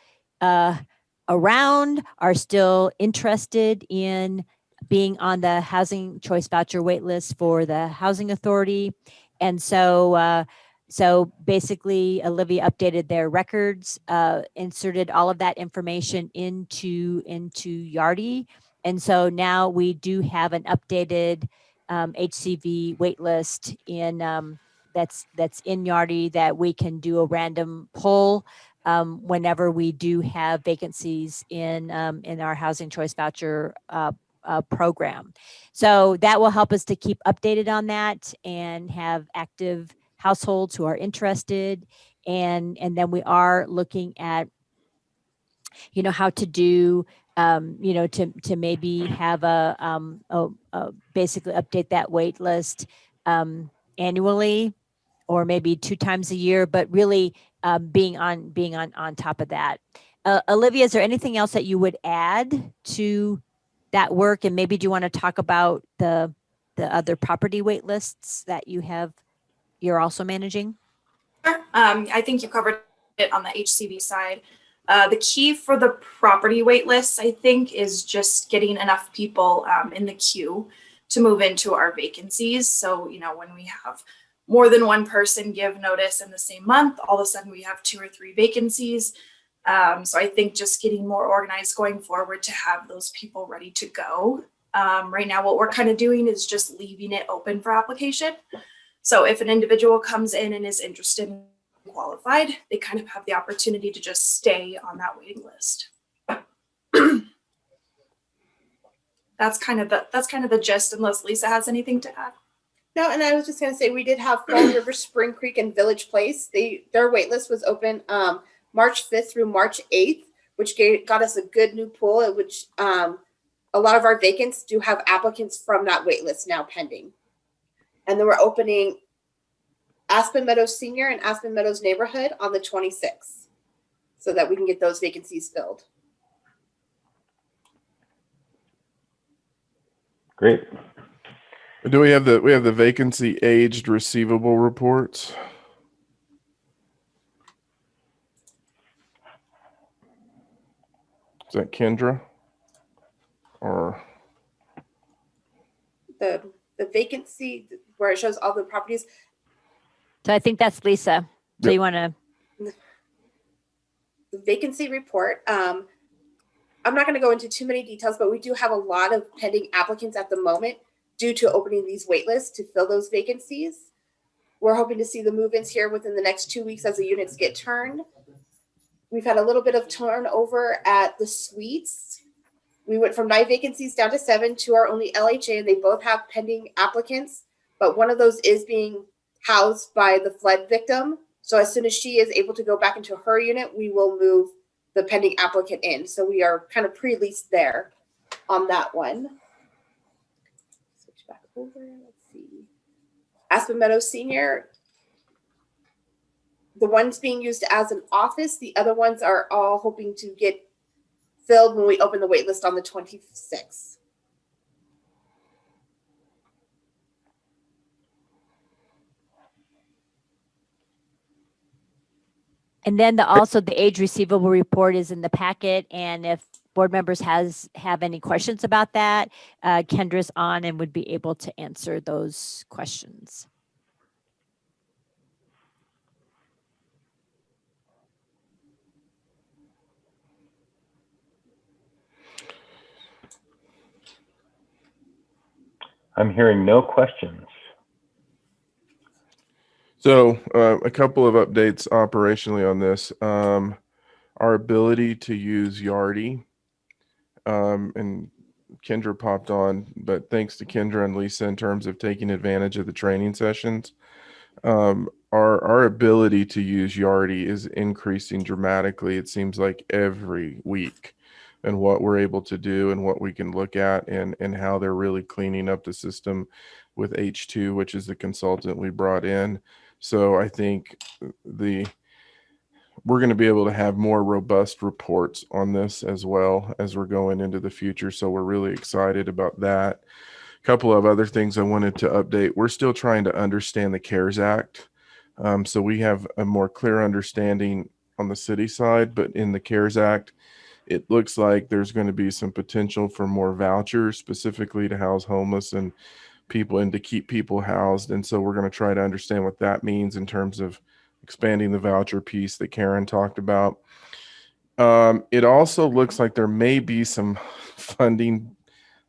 Speaker 7: around, are still interested in being on the housing choice voucher wait list for the housing authority. And so basically Olivia updated their records, inserted all of that information into Yardi. And so now we do have an updated HCV wait list in that's in Yardi that we can do a random poll whenever we do have vacancies in our housing choice voucher program. So that will help us to keep updated on that and have active households who are interested. And then we are looking at, how to do, to maybe have a basically update that wait list annually, or maybe 2 times a year, but really being on top of that. Olivia, is there anything else that you would add to that work? And maybe do you want to talk about the other property wait lists that you're also managing?
Speaker 9: Sure. I think you covered it on the HCV side. The key for the property wait lists, I think, is just getting enough people in the queue to move into our vacancies. So, when we have more than one person give notice in the same month, all of a sudden we have 2 or 3 vacancies. So I think just getting more organized going forward to have those people ready to go. Right now, what we're kind of doing is just leaving it open for application. So if an individual comes in and is interested and qualified, they kind of have the opportunity to just stay on that waiting list. That's kind of the gist, unless Lisa has anything to add.
Speaker 8: No, and I was just gonna say, we did have Fall River, Spring Creek, and Village Place. Their wait list was open March 5th through March 8th, which got us a good new pool, at which a lot of our vacants do have applicants from that wait list now pending. And then we're opening Aspen Meadows Senior and Aspen Meadows Neighborhood on the 26th, so that we can get those vacancies filled.
Speaker 1: Great.
Speaker 6: Do we have the vacancy aged receivable reports? Is that Kendra? Or
Speaker 8: The vacancy where it shows all the properties.
Speaker 7: So I think that's Lisa. So
Speaker 6: Yep.
Speaker 7: you want to?
Speaker 8: The vacancy report. I'm not going to go into too many details, but we do have a lot of pending applicants at the moment due to opening these wait lists to fill those vacancies. We're hoping to see the move-ins here within the next 2 weeks as the units get turned. We've had a little bit of turnover at the suites. We went from 9 vacancies down to 7 to our only LHA, and they both have pending applicants, but one of those is being housed by the flood victim. So as soon as she is able to go back into her unit, we will move the pending applicant in. So we are kind of pre-leased there on that one. Switch back over, let's see. Aspen Meadows Senior, the one's being used as an office. The other ones are all hoping to get filled when we open the wait list on the 26th.
Speaker 7: And then also the age receivable report is in the packet. And if board members have any questions about that, Kendra's on and would be able to answer those questions.
Speaker 1: I'm hearing no questions.
Speaker 6: So a couple of updates operationally on this. Our ability to use Yardi, and Kendra popped on, but thanks to Kendra and Lisa in terms of taking advantage of the training sessions. Our ability to use Yardi is increasing dramatically. It seems like every week, and what we're able to do and what we can look at, and how they're really cleaning up the system with H2, which is the consultant we brought in. So I think we're going to be able to have more robust reports on this as well as we're going into the future. So we're really excited about that. A couple of other things I wanted to update. We're still trying to understand the CARES Act. So we have a more clear understanding on the city side, but in the CARES Act, it looks like there's going to be some potential for more vouchers specifically to house homeless and people, and to keep people housed. And so we're going to try to understand what that means in terms of expanding the voucher piece that Karen talked about. It also looks like there may be some funding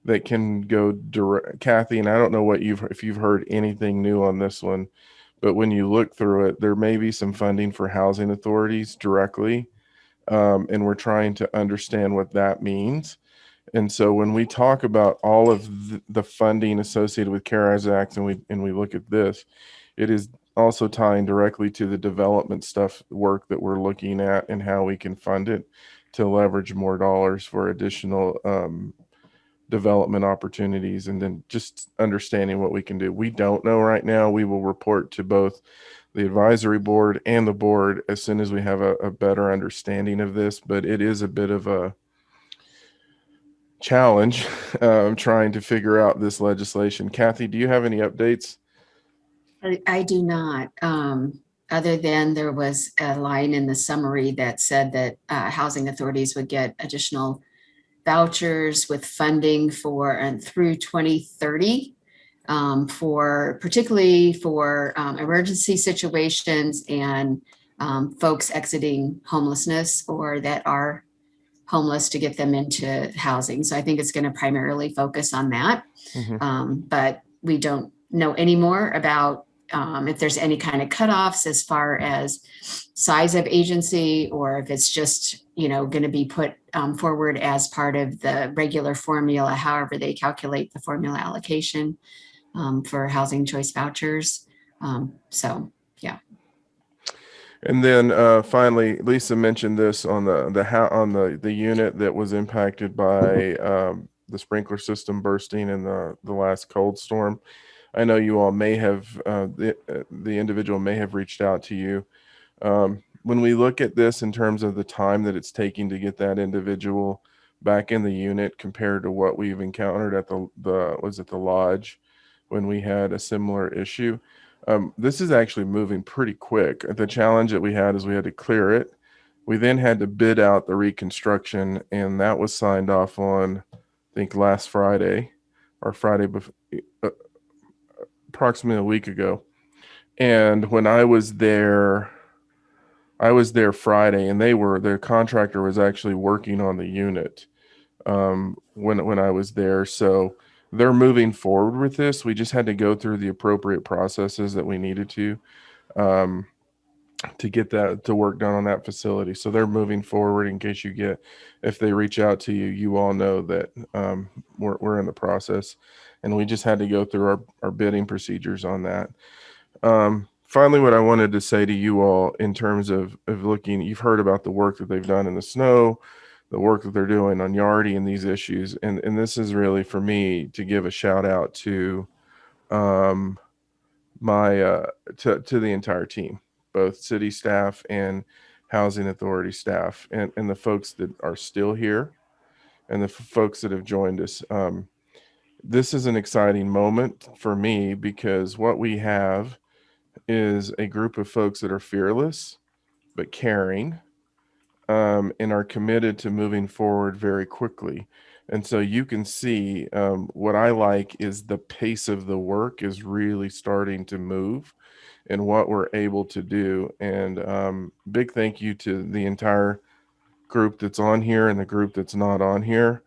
Speaker 6: that can go direct. Kathy, and I don't know if you've heard anything new on this one, but when you look through it, there may be some funding for housing authorities directly. And we're trying to understand what that means. And so when we talk about all of the funding associated with CARES Act, and we look at this, it is also tying directly to the development work that we're looking at and how we can fund it to leverage more dollars for additional development opportunities, and then just understanding what we can do. We don't know right now. We will report to both the advisory board and the board as soon as we have a better understanding of this, but it is a bit of a challenge trying to figure out this legislation. Kathy, do you have any updates?
Speaker 5: I do not, other than there was a line in the summary that said that housing authorities would get additional vouchers with funding for and through 2030, particularly for emergency situations and folks exiting homelessness or that are homeless, to get them into housing. So I think it's going to primarily focus on that. But we don't know any more about if there's any kind of cutoffs as far as size of agency, or if it's just, going to be put forward as part of the regular formula, however they calculate the formula allocation for housing choice vouchers. So, yeah.
Speaker 6: And then finally, Lisa mentioned this on the unit that was impacted by the sprinkler system bursting in the last cold storm. I know you all may have, the individual may have reached out to you. When we look at this in terms of the time that it's taking to get that individual back in the unit compared to what we've encountered at the lodge when we had a similar issue, this is actually moving pretty quick. The challenge that we had is we had to clear it. We then had to bid out the reconstruction, and that was signed off on, I think, last Friday or Friday before, approximately a week ago. And when I was there Friday, and their contractor was actually working on the unit when I was there. So they're moving forward with this. We just had to go through the appropriate processes that we needed to get that to work done on that facility. So they're moving forward. In case if they reach out to you, you all know that we're in the process, and we just had to go through our bidding procedures on that. Finally, what I wanted to say to you all in terms of looking, you've heard about the work that they've done in the snow, the work that they're doing on Yardi and these issues. And this is really for me to give a shout out to to the entire team, both city staff and housing authority staff, and the folks that are still here and the folks that have joined us. This is an exciting moment for me because what we have is a group of folks that are fearless but caring, and are committed to moving forward very quickly. And so you can see what I like is the pace of the work is really starting to move and what we're able to do. And big thank you to the entire group that's on here and the group that's not on here,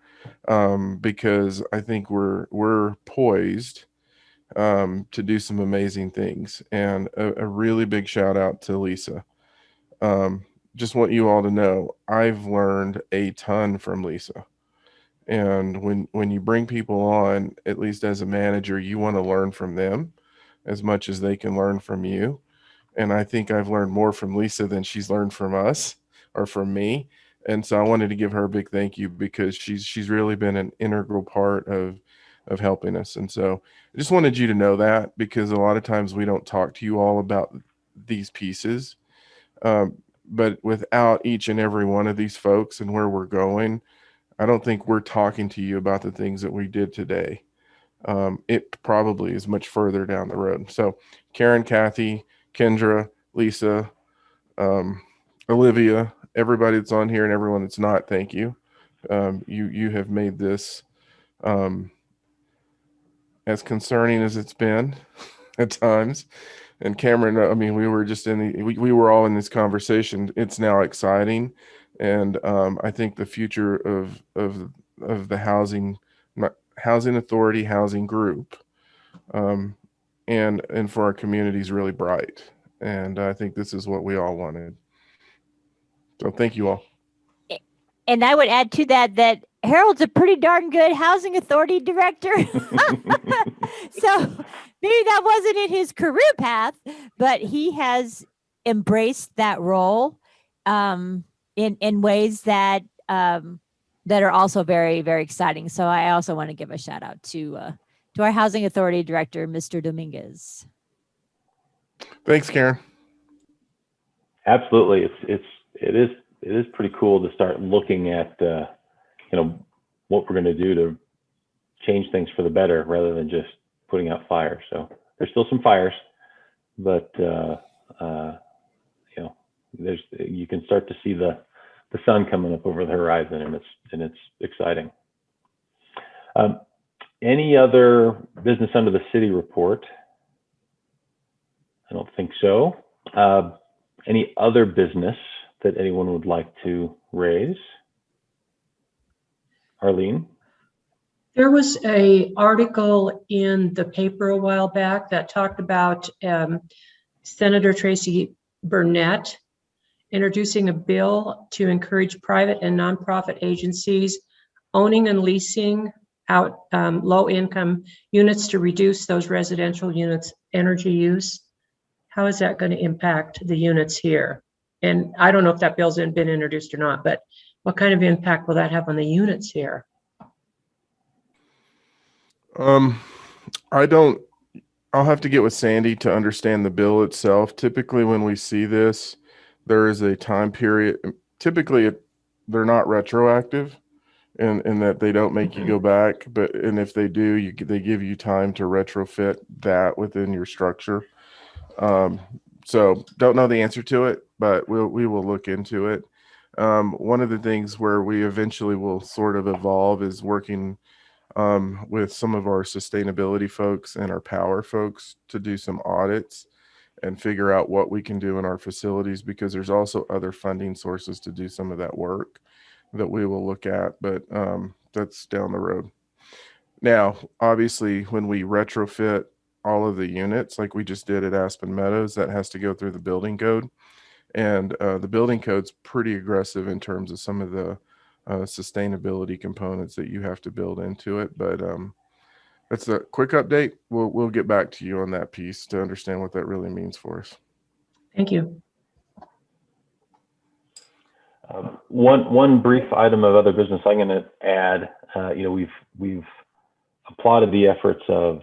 Speaker 6: because I think we're poised to do some amazing things. And a really big shout out to Lisa. Just want you all to know I've learned a ton from Lisa. And when you bring people on, at least as a manager, you want to learn from them as much as they can learn from you. And I think I've learned more from Lisa than she's learned from us or from me. And so I wanted to give her a big thank you because she's really been an integral part of helping us. And so I just wanted you to know that, because a lot of times we don't talk to you all about these pieces. But without each and every one of these folks and where we're going, I don't think we're talking to you about the things that we did today. It probably is much further down the road. So Karen, Kathy, Kendra, Lisa, Olivia, everybody that's on here and everyone that's not, thank you. You have made this as concerning as it's been at times. And Cameron, I mean, we were just we were all in this conversation. It's now exciting. And I think the future of the housing authority, housing group, and for our community is really bright. And I think this is what we all wanted. So thank you all.
Speaker 7: And I would add to that Harold's a pretty darn good housing authority director. So maybe that wasn't in his career path, but he has embraced that role in ways that are also very, very exciting. So I also want to give a shout out to our housing authority director, Mr. Dominguez.
Speaker 6: Thanks, Karen.
Speaker 1: Absolutely. It is pretty cool to start looking at what we're going to do to change things for the better rather than just putting out fires. So there's still some fires, but you can start to see the sun coming up over the horizon, and it's exciting. Any other business under the city report? I don't think so. Any other business that anyone would like to raise? Arlene?
Speaker 2: There was an article in the paper a while back that talked about Senator Tracy Burnett introducing a bill to encourage private and nonprofit agencies owning and leasing out low-income units to reduce those residential units' energy use. How is that going to impact the units here? And I don't know if that bill's been introduced or not, but what kind of impact will that have on the units here?
Speaker 6: I'll have to get with Sandy to understand the bill itself. Typically when we see this, there is a time period. Typically they're not retroactive in that they don't make you go back, and if they do, they give you time to retrofit that within your structure. So don't know the answer to it, but we will look into it. One of the things where we eventually will sort of evolve is working with some of our sustainability folks and our power folks to do some audits and figure out what we can do in our facilities, because there's also other funding sources to do some of that work that we will look at, but that's down the road. Now, obviously, when we retrofit all of the units like we just did at Aspen Meadows, that has to go through the building code, and the building code's pretty aggressive in terms of some of the sustainability components that you have to build into it. But that's a quick update. We'll get back to you on that piece to understand what that really means for us.
Speaker 2: Thank you.
Speaker 1: One brief item of other business I'm going to add. We've applauded the efforts of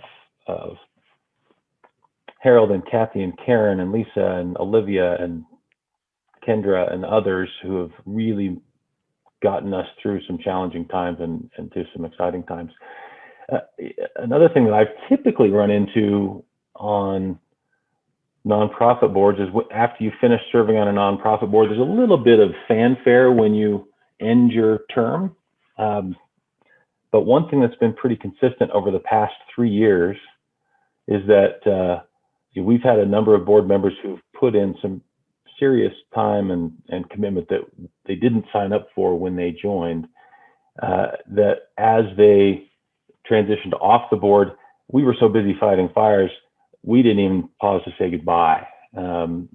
Speaker 1: Harold and Kathy and Karen and Lisa and Olivia and Kendra and others who have really gotten us through some challenging times and to some exciting times. Another thing that I've typically run into on nonprofit boards is after you finish serving on a nonprofit board, there's a little bit of fanfare when you end your term. But one thing that's been pretty consistent over the past 3 years is that we've had a number of board members who've put in some serious time and commitment that they didn't sign up for when they joined, that as they transitioned off the board, we were so busy fighting fires, we didn't even pause to say goodbye.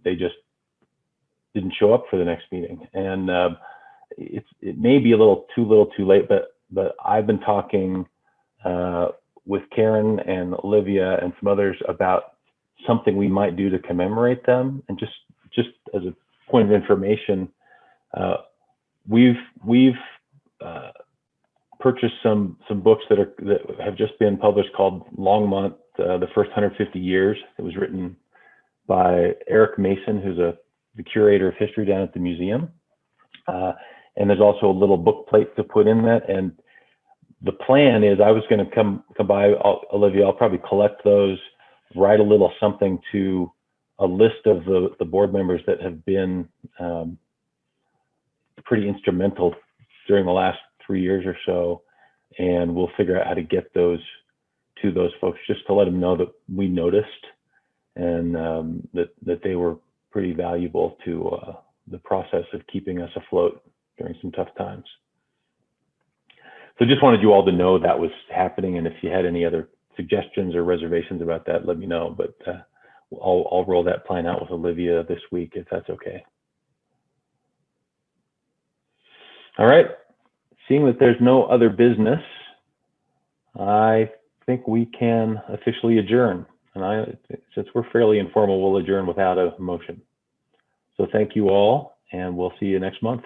Speaker 1: They just didn't show up for the next meeting. And it may be a little too late, but I've been talking with Karen and Olivia and some others about something we might do to commemorate them. And just as a point of information, we've purchased some books that have just been published called Longmont, the First 150 Years. It was written by Eric Mason, who's the curator of history down at the museum. And there's also a little book plate to put in that. And the plan is I was going to come by, Olivia, I'll probably collect those, write a little something to a list of the board members that have been pretty instrumental during the last 3 years or so. And we'll figure out how to get those to those folks, just to let them know that we noticed and that they were pretty valuable to the process of keeping us afloat during some tough times. So just wanted you all to know that was happening. And if you had any other suggestions or reservations about that, let me know. But I'll roll that plan out with Olivia this week, if that's okay. All right. Seeing that there's no other business, I think we can officially adjourn. And since we're fairly informal, we'll adjourn without a motion. So thank you all, and we'll see you next month.